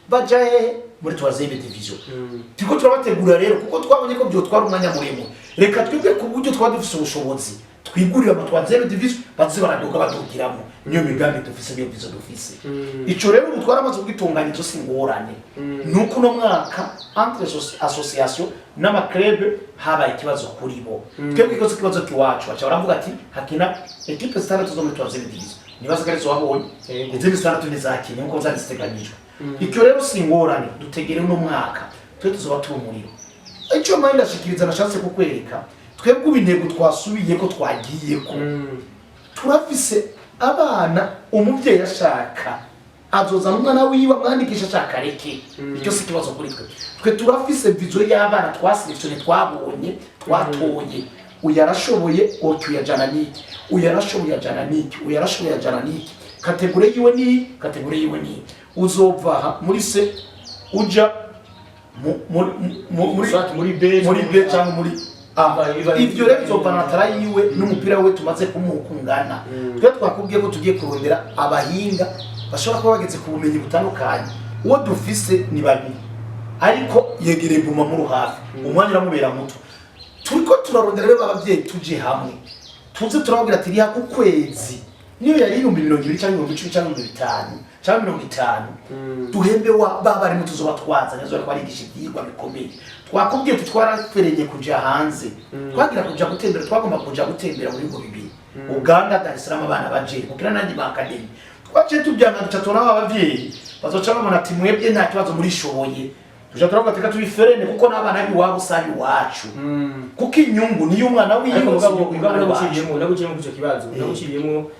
bajaye muri 3e division tiko turabategura rero kuko twabonye ko byo twari umwanya muremure reka twibwe ku buryo twadufise ubushobozi twigurira mu 3e division bazi baraduka badugiramo niyo migambi dufise niyo bizo dufise ico rero ubutwara amaze kugitunganya izo singorane nuko no mwaka entre association n'ama club haba ikibazo kuri bo twebwe ikoze ikibazo kiwacu bacha baravuga ati hakina equipe zitandatu zo muri 3e division nibaza kare zo wabonye izindi zitandatu nizakinye nkuko zaziteganyijwe icyo rero singorane dutegere no mwaka twe tuzoba turumuriro icyo mayinda shikiriza nashatse kukwereka twebwe ubintego twasubiye ko twagiye ko turafise abana umuvyeyi ashaka azoza umwana wiwe mwandikisha ashaka reke icyo si kibazo kuri twe turafise vision y'abana twaselection twabonye twatoye uyarashoboye okuyajana niki uyarashoboye ajana niki uyarashoboye ajana niki kategori yiwe ni uzova muri se uja muri B cyangwa muri ivyo rero bizovanatara yiwe n'umupira we tumaze kumukungana twe twakubwiye ko tugiye kurondera abahinga bashobora kuba bageze ku bumenyi butandukanye uwo dufise ni babiri ariko yegereye buma mu ruhafi umwanya uramubera muto turiko turarondera rero abavyeyi tuje hamwe tuze turababwira ati riha ku kwezi niyo yari 2020 cyangwa 2010 cyangwa 2005 cyangwa 50 duhembe wa baba ari mutuzo batwaza nyazo ari kwarigisha ibyigwa bikomeye twakubwiye tutwaraferenye kuja hanze twagira kuja gutembera twagomba kuja gutembera muri ngo bibiri Uganda Dar es Salaam abana baje kugira nandi ma academy twaje tubyanga dutatu n'aba bavyeyi bazoca bamona ati mwebwe nta kibazo muri shoboye tuja turavuga tika tubiferene kuko n'abana biwabo sabi wacu kuko inyungu niyo umwana wiyo naguciyemo kuco kibazo naguciyemo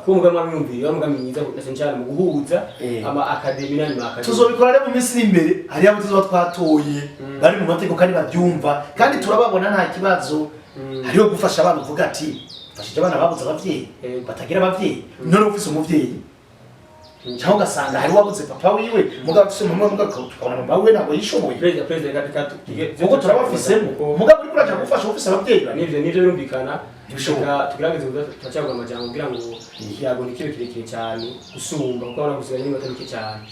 ko mugama mwumvira bamugama myiza nasenjana mu guhuza ama academy nani ma academy tuzobikora rero mu minsi imbere hari abo tuzoba twatoye bari mu mateko kandi babyumva kandi turababona nta kibazo hariho gufasha abantu uvuga ati fashije abana babuze abavyeyi batagira abavyeyi none ufise umuvyeyi cyangwa ugasanga hari wabuze papa wiwe mugabo afise mama mugabo tukabona mama wiwe ntabwo yishoboye president gatatu kuko turabafisemo mugabo uri kuraje gufasha ufise abavyeyi nivyo birumvikana bishoboka tugerageze kuzacagura amajambo kugira ngo ikiyago nikibe kirekire cyane gusumba kuko abana gusigaye ni batarike cyane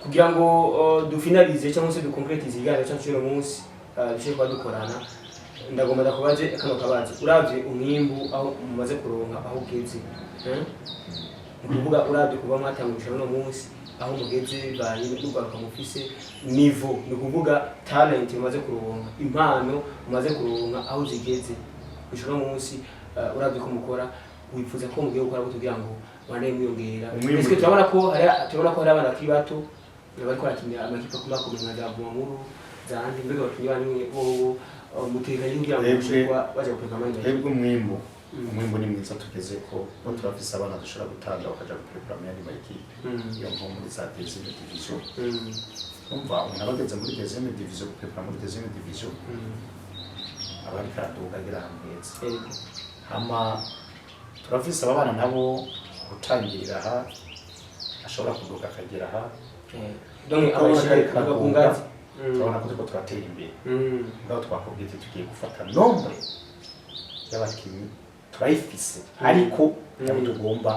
kugira ngo dufinalize cyangwa se ducompletize igare cyacu uno munsi dushye kwa dukorana ndagomba ndakubaze kano kabazi uravye umwimbu aho mumaze kuronka aho ugeze ukuvuga uravye kuva mwatangusha no munsi aho mugeze banye n'ugaruka mufise niveau ni kuvuga talent mumaze kuronka impano mumaze kuronka aho zigeze ushobora munsi uravye ko mukora wifuza ko mugiye gukora kugira ngo bane mwiyongera ese turabona ko hari abana bakiri bato bariko barakinira amakipe kumakomeza za Bumamuru zandi mbega bakinyi bane bo mutekanye kugira ngo ushobora baje gupeka manje hebwe umwimbo ni mwiza tugeze ko turafise abana dushobora gutanga bakaja guprepara muri makipe iyo nko muri za deuxième division umva unabageze muri deuxième division guprepara muri deuxième division abari karaduga gira hambetse hama turafise abana nabo gutangirira aha ashobora kuduga akagera aha donc abashaka kungaza turabona ko turiko turatera imbere ngaho twakubwiye tugiye gufata nombre y'abakinyi turayifise ariko yabo tugomba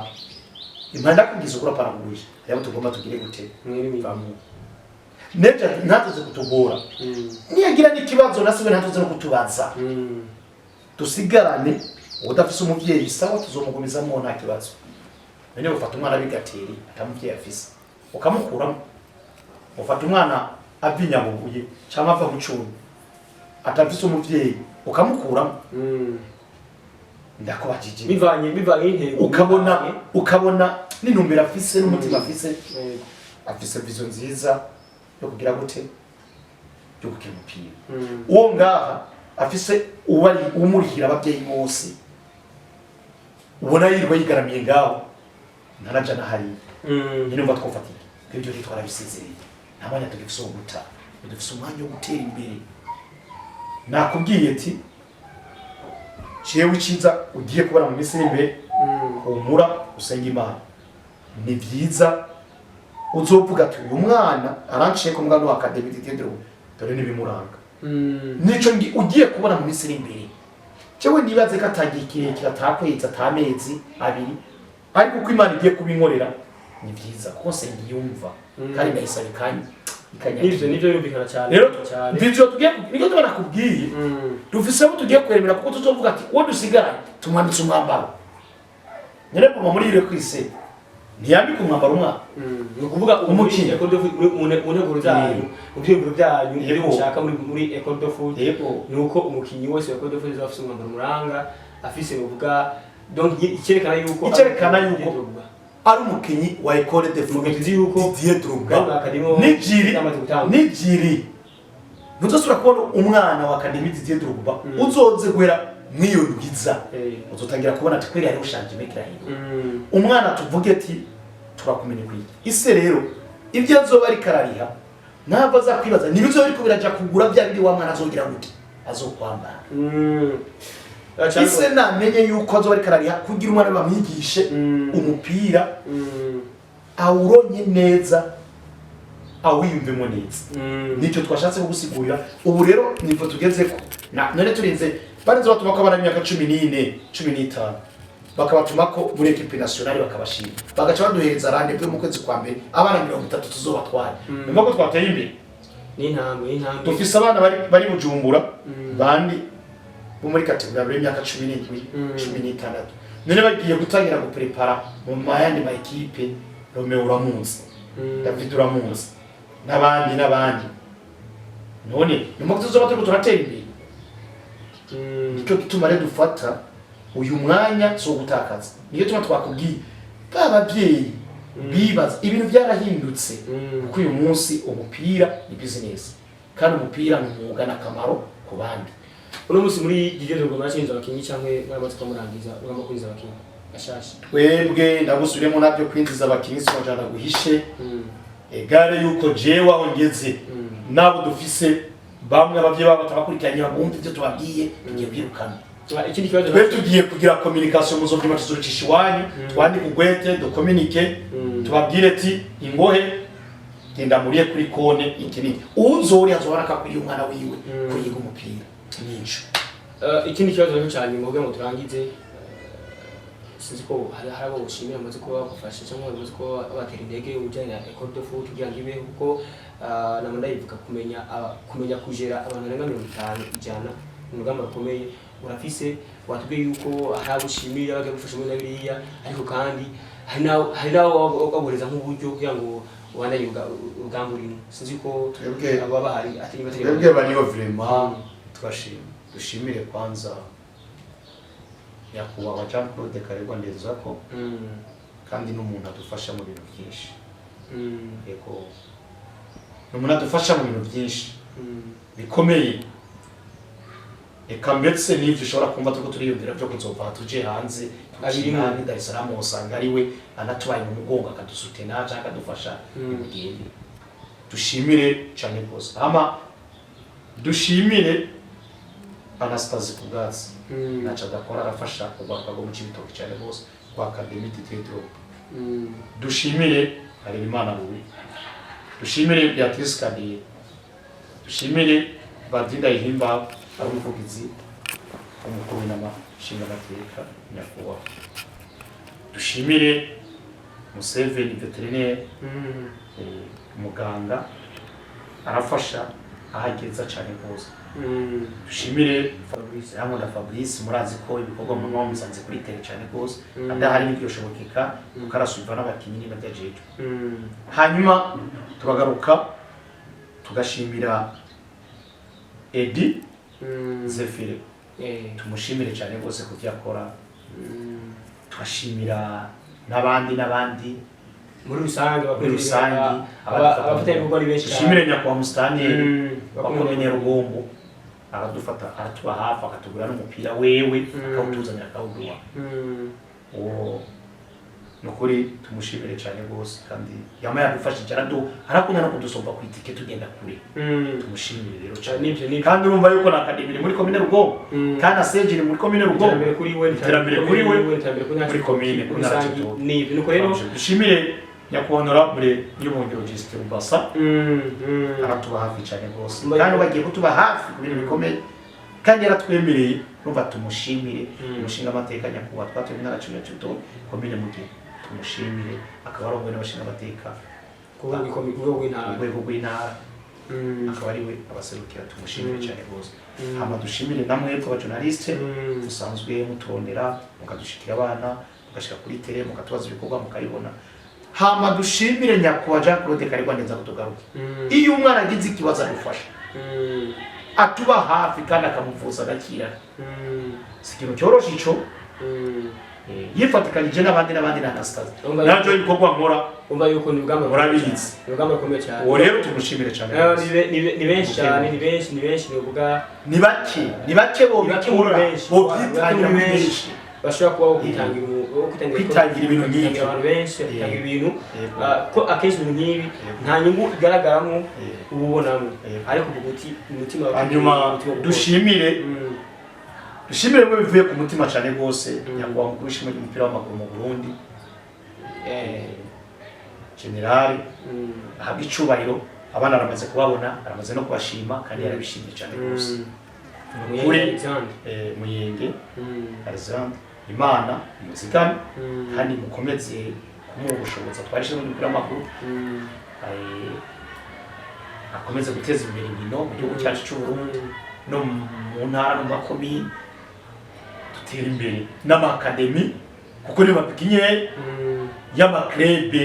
impanda kugize ukura parangurije yabo tugomba tugire gute mwirivamu neja ntatuze kutugora niyagira n'ikibazo nasibe ntatuze no kutubaza dusigarane udafise umuvyeyi sawa tuzomugumizamo nta kibazo none ufata umwana bigateri atamuvyeyi afise ukamukuramo ufata umwana avinyabuye cyangwa ava gucunga atafise umuvyeyi ukamukuramo ndakubajije bivanye intego ukabona n'intumbero afise n'umutima afise afise vision nziza yo kugira gute yo gukina umupira uwo ngaha afise uwari umurihira abavyeyi bose ubona yirwa yigaramiye ngaho ntaraja nahari nyine mva twofatira ibyo twara bisezereye nta mwanya tugifise wo guta dufise umwanya wo gutera imbere nakubwiye ati jewe ciza ugiye kubara mu minsi imbere humura usenga Imana ni byiza uzovuga ati uyu mwana aranciye ku mugano wa academy d'Idieu dore nibimuranga nico ugiye kubona mu minsi imbere jewe nibaze ko atagiye kirekira atakweza atamezi abiri ariko uko Imana igiye kubinkorera ni byiza kuko senga yumva kandi ndayisaba ikanya nivyo yumvikana cyane rero ndivyo tugiye niko tubana kubwiye dufise abo tugiye kwemera kuko tuzovuga ati uwo dusigaye tumwambitse umwambaro nyere ko muri ire kwise ntiyambika umwambaro umwa ni ukuvuga umukinnyi mu nteguro zanyu mu byiyumviro byanyu ibyo mushaka muri Ecole de Foot ni uko umukinnyi wese wa Ecole de Foot azaba afise umwambaro muranga afise uvuga donc icyerekana yuko ari umukinnyi wa Ecole de Foot Didier Drogba nijiri ntuzosura kubona umwana wa Academy Didier Drogba uzoze gwera mwiyo ndwiza uzotangira kubona ati kweri ari ushanje mekirahiro umwana tuvuge ati turakumenye kwiye ise rero ibyo azoba ari karariha ntabwo azakwibaza nibizo bari kubiraja kugura bya bindi wa mwana azogira gute azokwambara ise namenye yuko azoba ari karariha kugira umwana bamwigishe umupira awuronye neza awiyumvemo neza nicyo twashatse kugusigurira ubu rero nivyo tugezeko none turinze barinze batuma ko abana imyaka 14 15 bakabatuma ko muri equipe nationale bakabashira bagaca baduhereza rande mu kwezi kwa mbere abana 30 tuzobatwara nimba ko twateye imbere n'intambwe dufise abana bari Bujumbura bandi bo muri kategori y'imyaka 17 16 none bagiye gutangira guprepara mu mayandi ma equipe Romeo Uramuzi David Uramuzi n'abandi none nimba tuzoba turatera imbere nicyo gituma rero dufata uyu mwanya so gutakaza niyo tuma twakubwiye babavyeyi bibaza ibintu byarahindutse kuko uyu munsi umupira ni business kandi umupira ni umwuga n'akamaro ku bandi uno munsi muri Didier Drogba nashinze abakinyi cyangwe mwamaze kumurangiza ugomba kwinjiza abakinyi ashashe twebwe ndagusubiremo nabyo kwinjiza abakinyi so jana guhishe egare yuko jewe aho ngeze nabo dufise bamwe abavye babo tabakurikiranye babumva ivyo tubabwiye tugiye kwirukana ikindi kibazo twe tugiye kugira communication muzo byima tuzocisha iwanyu twandike ugwete do communique tubabwire ati ingohe genda muriye kuri kone ikini uzori azobara kuri umwana wiwe kuyiga umupira nico ikindi kibazo cyane mu bwo turangize sinzi ko hari abo ushimira amaze kuba bakufasha cyangwa amaze kuba batera intege ujyanye na Ecole de Foot kugira ngo ibe kuko namanda yivuga kumenya kujera abantu renga 50 ijana mu rugamba rukomeye urafise watubwiye yuko hari abo ushimira bagiye gufasha muri nabiriya ariko kandi hari nawo baboreza nk'uburyo kugira ngo ubandanye urugamba urimo sinzi ko abo bahari ati twebwe bariyo vraiment dushimire kwanza yakubaha Jean Claude Karegwa ndeza ko kandi n'umuntu adufasha mu bintu byinshi yego n'umuntu adufasha mu bintu byinshi bikomeye eka mbetse n'ivyo ushobora kumva tuko turiyumvira byo kuzova tuje hanze tukina ni Dar es Salaam usanga ari we anatubaye mu mugongo akadusutena cyangwa akadufasha ibigende dushimire cyane rwose ama dushimire Anastasie Kugatsi naca dakora arafasha kubaka go mu Cibitoke cyane bose kwa Academy d'Idieu Drogba dushimire Harerimana Louis dushimire Beatrice Kadiye dushimire Badinda Ihimba abuvugizi umukuru n'amashinga mateka nyakuwa dushimire Museveni veterinaire muganga arafasha ahageza cyane rwose. Dushimire Fabrice hamwe na Fabrice, murazi ko ibikorwa mu nwa musanze kuri tele cyane rwose adahari n'ibyo shobokeka ukarasubiza n'abakinyi niba byajeje. Hanyuma turagaruka tugashimira Edi Zefire, tumushimire cyane rwose ku byakora. Tugashimira n'abandi muri rusange abafite ibikorwa ari benshi. Dushimire nyakwa Mustani bakomeye Rugombo aradufata aratuba hafi akatugura n'umupira wewe akawutuzanira akawuduha. Nukuri tumushimire cyane rwose kandi yama yadufashije arakunya no kudusomba ku itike tugenda kure. Tumushimire rero cyane kandi urumva yuko na akademire muri komine Rugombo kandi asejere muri komine Rugombo iterambere kuri we muri komine kunaracho ni nuko rero dushimire nyakubonora muri y'ubundi logistique Rubasa aratuba hafi cyane rwose kandi bagiye kutuba hafi kubiri bikomeye kandi yaratwemereye urumva tumushimire umushinga amateka nyakubwa twatuye mu naracho cyo komine mugiye tumushimire akaba ari umwe n'abashinga amateka rwego rw'intara akaba ari we abaserukira. Tumushimire cyane rwose. Hama dushimire namwe aba journaliste musanzwe mutondera mukadushikira abana mugashika kuri tele mukatubaza ibikorwa mukayibona. Hama dushimire nyakubwa Jean Claude Karigwa neza kutugaruka iyo umwana agize ikibazo adufasha atuba hafi kandi akamuvuza agakira. Sikintu cyoroshe ico yifatikanije n'abandi na Anastasia najo ibikorwa nkora umva yuko ni ubwamba murabizi ubwamba komeye cyane. Uwo rero tumushimire cyane. Ni benshi cyane ni benshi nivuga ni bake bo byitangira benshi bashobora kuba kwitangira ibintu nk'ibi abantu benshi kwitangira ibintu ko akenshi ibintu nk'ibi nta nyungu igaragaramo ububonamo ariko ubuguti umutima hanyuma dushimire mwe bivuye ku mutima cyane rwose nyakubahwa mukuru w'ishimwe ry'umupira w'amaguru mu Burundi General ahabwa icubahiro abana aramaze kubabona aramaze no kubashima kandi yarabishimye cyane rwose. Muyenge Alexandre Imana muzigame kandi mukomeze kumuha ubushobozi twarishe mu mupira w'amaguru akomeze guteza imbere inkino mu gihugu cyacu cy'u Burundi no mu ntara no makomine dutera imbere n'amakademi kuko ni bapikinye y'amaklebe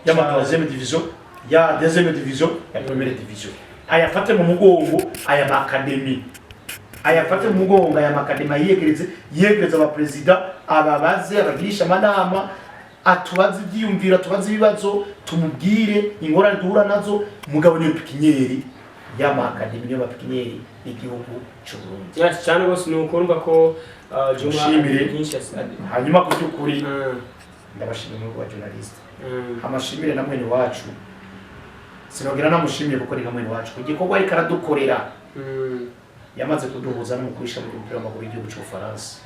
y'ama 3e division ya 2e division ya 1e division ayafate mu mugongo aya makademi ayafate mu mugongo aya makademi yegereza aba president ababaze abagirisha amanama atubaze ibyiyumvira atubaze ibibazo tumubwire ingorane duhura nazo mugabo ni pikinyeri y'amakademi y'abapikinyeri n'igihugu cy'u Burundi cyane bose nukumva ko Juma hanyuma kubyukuri ndabashimira mu journalist amashimire namwe ni wacu sinogera namushimiye kuko ni namwe ni wacu kugikorwa ari karadukorera yamaze kuduhuza n'umukurisha mu mupira w'amaguru y'igihugu cy'u Faransa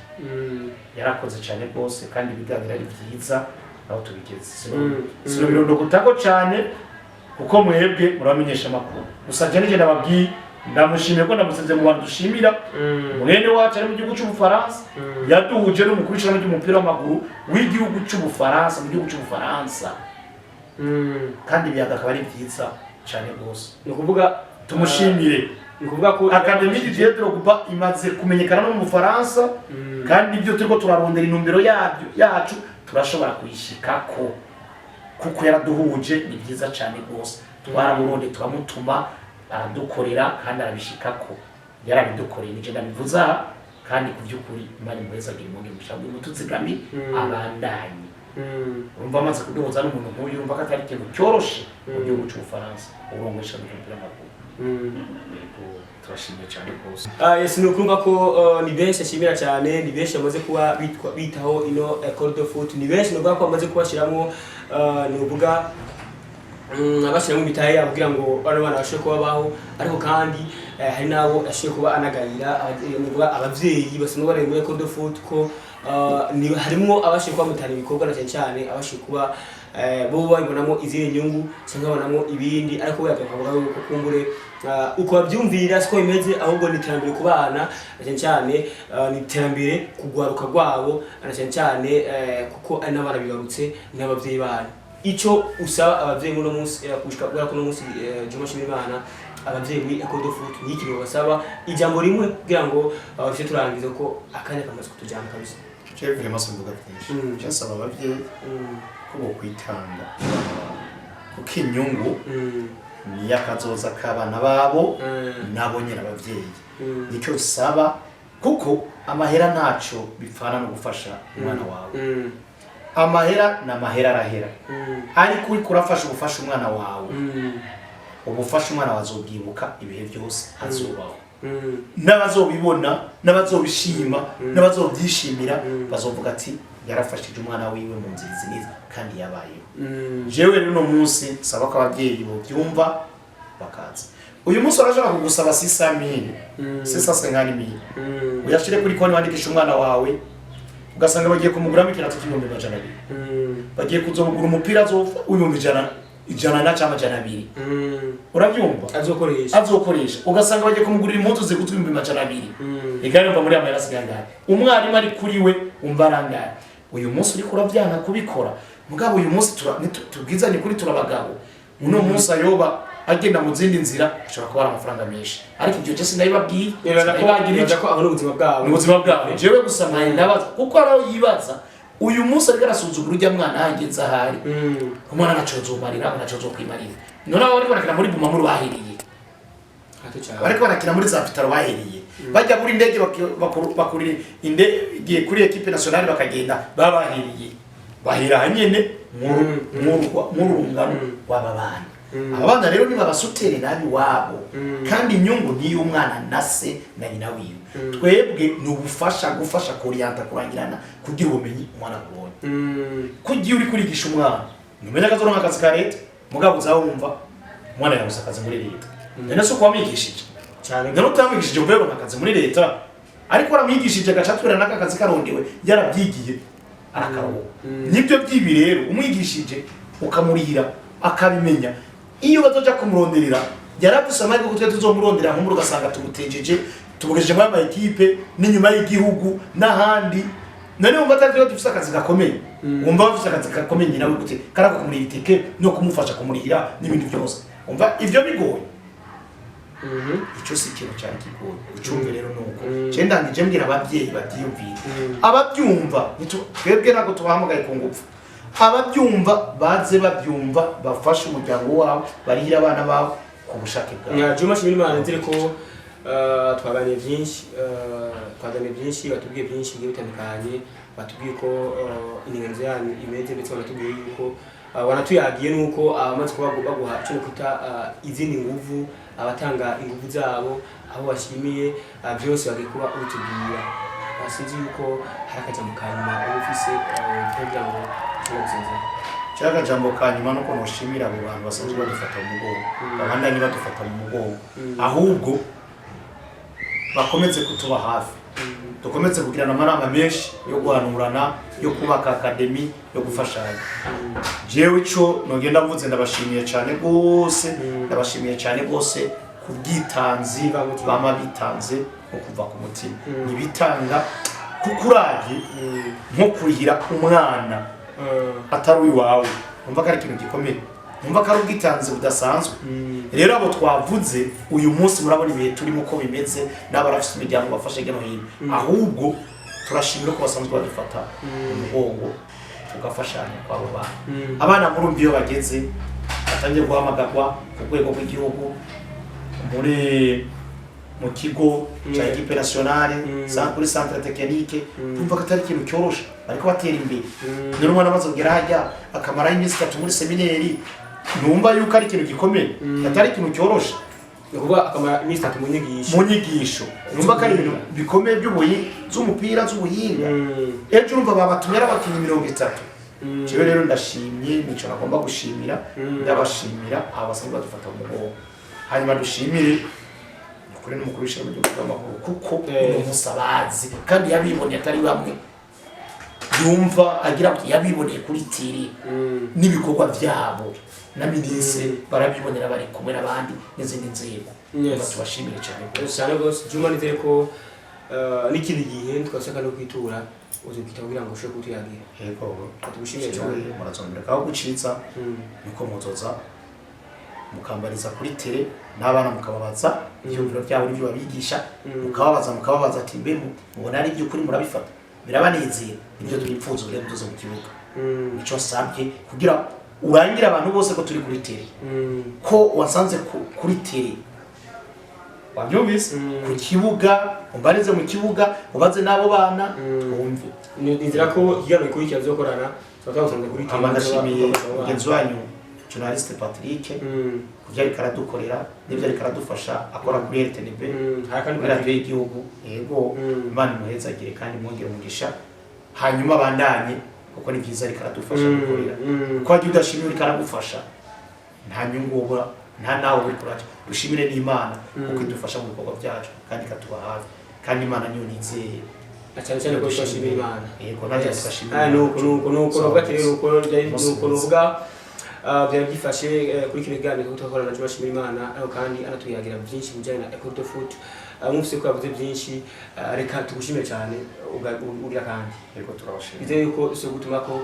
yarakoze cyane rwose kandi ibiganiro ari byiza naho tubigeze sinobiro ndokutako cyane kuko mwebwe muramenyesha makuru gusa je nababwiye ndamushimiye ko ndamuseze mu bantu dushimira mwene wacu ari mu gihugu cy'u Faransa yaduhuje n'umukurisha mu mupira w'amaguru w'igihugu cy'u Faransa mu gihugu cy'u Faransa kandi byaga akaba ari byiza cyane rwose ni kuvuga tumushimire ni kuvuga ko Académie du Théâtre Drogba imaze kumenyekana no mu Faransa kandi ibyo turiko turarondera intumbero yacu turashobora kuyishikako kuko yaraduhuje ni byiza cyane rwose twaraburonde turamutuma aradukorera kandi arabishikako yarabidukoreye nije ndabivuza kandi kuvyukuri imana mweza gira mu ngishabwe mutuzigami abandanye urumva amaze kuduhuza n'umuntu nk'uyu urumva ko atari ikintu cyoroshe mu gihugu cy'u Faransa urongoresha mu mupira w'amaguru turashimye cyane rwose. Yes nukumva ko ni benshi ashimira cyane ni benshi amaze kuba bitaho ino École de Foot ni benshi nuvuga ko amaze kubashiramo ni uvuga abashiramo bitaye yabwira ngo bano bana bashobora kuba baho ariko kandi hari nabo ashobora kuba anagayira nuvuga abavyeyi basanzwe bari muri École de Foot ko ni harimo abashobora kuba mutana ibikorwa na cyane abashobora kuba bo babonamo izindi nyungu cyangwa babonamo ibindi ariko bakavuga ko kumbure uko babyumvira siko imeze ahubwo ni terambere ku bana cyane ni terambere kugwaruka rwabo cyane kuko ari n'abana bibarutse n'abavyeyi bana ico usaba abavyeyi muno munsi kushika bwa kuno munsi Juma Shimimana abavyeyi muri Eco de Foot ni ikintu basaba ijambo rimwe kugira ngo tuje turangize ko akanya kamaze kutujyana kabisa. Jewe vyamaze mvuga byinshi. Je nsaba abavyeyi ko bo kwitanga kuko inyungu ni yakazoza kabana babo nabo nyine abavyeyi. Nicyo usaba kuko amahera ntaco bipfana no gufasha umwana wawe. Amahera na mahera arahera. Ariko uri kurafasha ubufasha umwana wawe. Ubufasha umwana wazobwibuka ibihe byose azubaho. N'abazobibona, n'abazobishima, n'abazobyishimira bazovuga ati yarafashije umwana wiwe mu nzira nziza kandi yabayeho. Jewe rero no munsi saba ko abavyeyi bo byumva bakaza. Uyu munsi arashaka kugusaba 600,000. 650,000. Uyashire kuri konti wandikisha umwana wawe. Ugasanga bagiye kumuguramo ikirato cy'ibihumbi 200. Bagiye kuzogura umupira azofa ibihumbi 100 na cyangwa 200. Urabyumva? Azokoresha. Ugasanga bagiye kumugurira impuzu zigutwa ibihumbi 200. Igare mba muri amera sigangara. Umwarimu ari kuri we umbarangara. Uyu munsi uri kurabyana kubikora. Mugabo uyu munsi tubwizanye kuri turabagabo. Uno munsi ayoba agenda mu zindi nzira ashobora kuba amafaranga menshi. Ariko ibyo cyose ndabibabwiye. Bagira ko abone ubuzima bwabo. Ubuzima bwabo. Jewe gusama ndabaza kuko araho yibaza. Uyu munsi ari garasuzugura ujya mwana hangenza ahari. Umwana nacozomarira, nacozokwimarira. None abo bari barakira muri buma muri bahiriye. Bariko barakira muri za Vitaro bahiriye. Bajya muri ndege bakurira indege kuri equipe nationale bakagenda babahiriye. Bahira hanyene mu rungano w'ababana. Abana rero niba basutere nabi wabo kandi inyungu ni y'umwana nase na nyina wiwe. Twebwe ni ubufasha gufasha kurianta kurangirana kugira ubumenyi umwana kubonye. Kugiye uri kurigisha umwana numenya kazoronka akazi ka leta mugabo uzawumva umwana yabuze akazi muri leta. Nene so kwamigishije cyane ngano utamigishije ubwo akazi muri leta ariko aramwigishije agacatura n'akazi karondewe yarabyigiye arakaruho. Nibyo byibi rero umwigishije ukamurihira akabimenya. Iyo bazoja kumuronderera yarabusama ariko kutwe tuzomurondera nko ugasanga tumutejeje tubugejeje mu ama equipe n'inyuma y'igihugu n'ahandi. None umva atari dufise akazi gakomeye. Umva bafise akazi gakomeye nyina we gute karako kumurira itike no kumufasha kumurihira n'ibindi byose. Umva ivyo bigoye. Ico si kintu cyane kigoye. Ucumve rero nuko. Je ndangije mbwira abavyeyi bavyiyumvira. Ababyumva twebwe nako tubahamagaye ku ngufu. Ababyumva baze babyumva bafasha umuryango wawe barihira abana bawe ku bushake bwawe. Juma Shimimana nzire ko twaganiriye byinshi batubwiye byinshi bigiye bitandukanye batubwiye ko ingenzi yanyu imeze ndetse banatubwiye yuko wanatuyagiye nuko abamaze kuba baguha cyo kwita izindi nguvu abatanga inguvu zabo aho bashimiye byose bagiye kuba ubitubwira. Sinzi yuko hari akajambo kanyuma office kugira ngo tunazinze. Cyaka jambo kanyuma nuko noshimira abo bantu basanzwe badufata mu mugongo. Abandi ni badufata mu mugongo. Ahubwo bakomeze kutuba hafi. Dukomeze kugirana amanama menshi yo guhanurana yo kubaka academy yo gufashanya. Jewe ico nogenda mvuze ndabashimiye cyane gose kubwitanzi bama bitanze okuva ku mutima. Nibitanga kukuraje nko kurihira umwana atari wawe. Umva kari kintu gikomeye. Umva kari ubwitanze budasanzwe. Rero abo twavuze uyu munsi murabona ibihe turimo ko bimeze n'abarafite imiryango bafashe geno hino. Ahubwo turashimira ko basanzwe badufata umugongo tugafashanya kwa abo bana. Abana murumva iyo bageze batangiye guhamagarwa ku rwego rw'igihugu mu kigo cya equipe nationale kuri centre technique. Tumva ko atari ikintu cyorosha ariko batera imbere. None umwana amaze kugera hajya akamara iminsi 3 muri seminaire numva yuko ari ikintu gikomeye atari ikintu cyorosha. Kuba akamara iminsi 3 mu nyigisho numva ko ari ibintu bikomeye by'ubuyi z'umupira z'ubuhinga. Ejo urumva babatumye abakinnyi 30. Jewe rero ndashimye nico nagomba gushimira ndabashimira abasanzwe badufata mu mugongo. Hanyuma dushimire kuri n'umukuru w'ishami ry'amahoro kuko umusabazi kandi yabibonye atari bamwe yumva agira ati yabiboneye kuri tiri n'ibikorwa byabo na ministre barabibonera bari kumwe n'abandi n'izindi nzego. Tubashimire cyane gose. Juma nizere ko n'ikindi gihe twashaka no kwitura uzukita kugira ngo ushe kutiyagira. Yego tugushimire cyane murazondera kaho gucitsa niko muzoza mukambariza kuri tele n'abana mukababaza ibyumviro byabo n'ibyo babigisha mukababaza ati mbe mubona ari by'ukuri murabifata birabanezera ibyo turipfuza ure mutuze mu kibuga nico nsabye kugira urangira abantu bose ko turi kuri tele ko wasanze kuri tele wabyumvise ku kibuga umbarize mu kibuga ubaze nabo bana twumve nizera ko igano ikurikira zokorana twakasanze kuri tele amandashimiye mugenzi wanyu journaliste Patrick kuvyari karadukorera n'ivyo ari karadufasha akora kuri RTNB muri radio y'igihugu yego Imana imuhezagire kandi mwongere umugisha hanyuma bandanye kuko ni byiza ari karadufasha gukorera ko wagiye udashimira ari karagufasha nta nyungu ubura nta nawe uri kuraje dushimire n'Imana kuko idufasha mu bikorwa byacu kandi katuba hafi kandi Imana niyo nizeye cyane ko twashimira Imana yego naje twashimira nuko novuga ati nuko novuga byari byifashe kuri kino kiganiro tutakorana na bashimira Imana ariko kandi anatuyagira byinshi bijyanye na Ecole de Foot mwufise ko yavuze byinshi reka tugushimire cyane ugira kandi yego turabashimira bizeye yuko cyo gutuma ko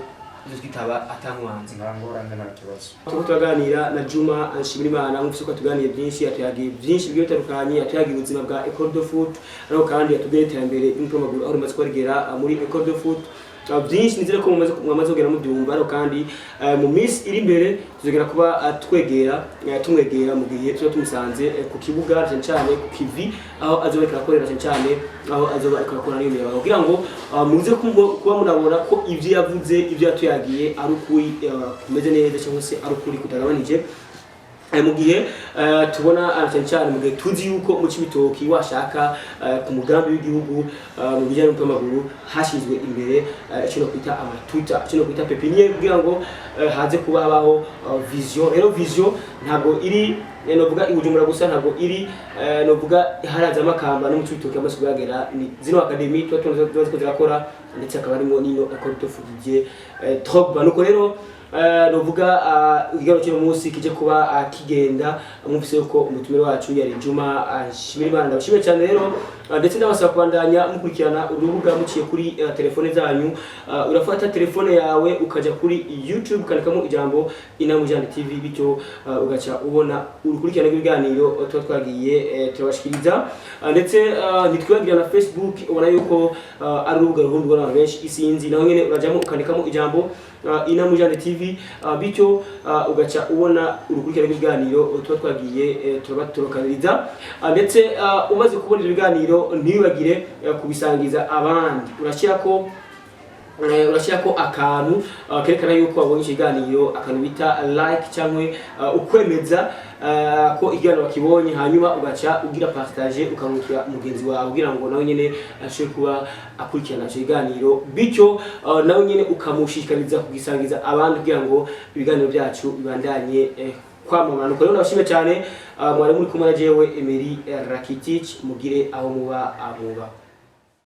twitaba atankwanze ngorane na kibazo tuganira na Juma Nshimira Imana mwufise ko tuganiye byinshi atuyagiye byinshi bigiye bitandukanye atuyagiye ubuzima bwa Ecole de Foot ariko kandi atubwira iterambere y'umupira w'amaguru aho rumaze kwarigera muri Ecole de Foot byinshi nizere ko mwamaze kugera mu byumva ariko kandi mu minsi iri imbere tuzogera kuba tumwegera mu gihe tuba tumusanze ku kibuga cyane ku kivi aho azoba akorera cyane aho azoba akora n'iyo mirimo kugira ngo muze kuba munabona ko ibyo yavuze ibyo yatuyagiye ari ukuri kumeze neza cyangwa se ari ukuri kutagabanije mu gihe tubona cyane mu gihe tuzi yuko mu Cibitoki washaka ku mugambi w'igihugu mu bijyanye n'umupira w'amaguru hashyizwe imbere cyo kwita amatuta cyo kwita pepiniere kugira ngo haze kuba habaho vision rero vision ntabwo iri novuga ibujumbura gusa ntabwo iri novuga haraza amakamba no mu Cibitoki amaze kugera ni zino academy tuba zirakora ndetse akaba arimo nino Ecole de Foot Drogba nuko rero novuga igaro cyo munsi kije kuba kigenda mwumvise yuko umutumire wacu yari Juma Nshimira Imana ndabashimiye cyane rero ndetse ndabasaba kubandanya mukurikirana urubuga muciye kuri telefone zanyu urafata telefone yawe ukaja kuri YouTube ukandikamo ijambo Inamujyane TV bityo ugaca ubona urukurikirana rw'ibiganiro tuba twagiye turabashikiriza ndetse nitwibagira na Facebook ubona yuko ari urubuga ruhundwa n'abantu benshi isinzi naho nyene urajamo ukandikamo ijambo Inamujyane TV bityo ugaca ubona urukurikirana rw'ibiganiro tuba twagiye turabaturokaniriza ndetse umaze kubona ibiganiro ntibagire kubisangiza abandi urashyira ko akantu kerekana yuko wabonye ikiganiro akantu bita like cyangwa ukwemeza ko ikiganiro bakibonye hanyuma ugaca ugira partage ukamukira mugenzi wawe kugira ngo nawe nyene ashobore kuba akurikirana icyo kiganiro bityo nawe nyene ukamushishikariza kugisangiza abandi kugira ngo ibiganiro byacu bibandanye kwamamara nuko rero ndabashimye cyane mwari muri kumwe na jewe Emery Rakitic mugire aho muba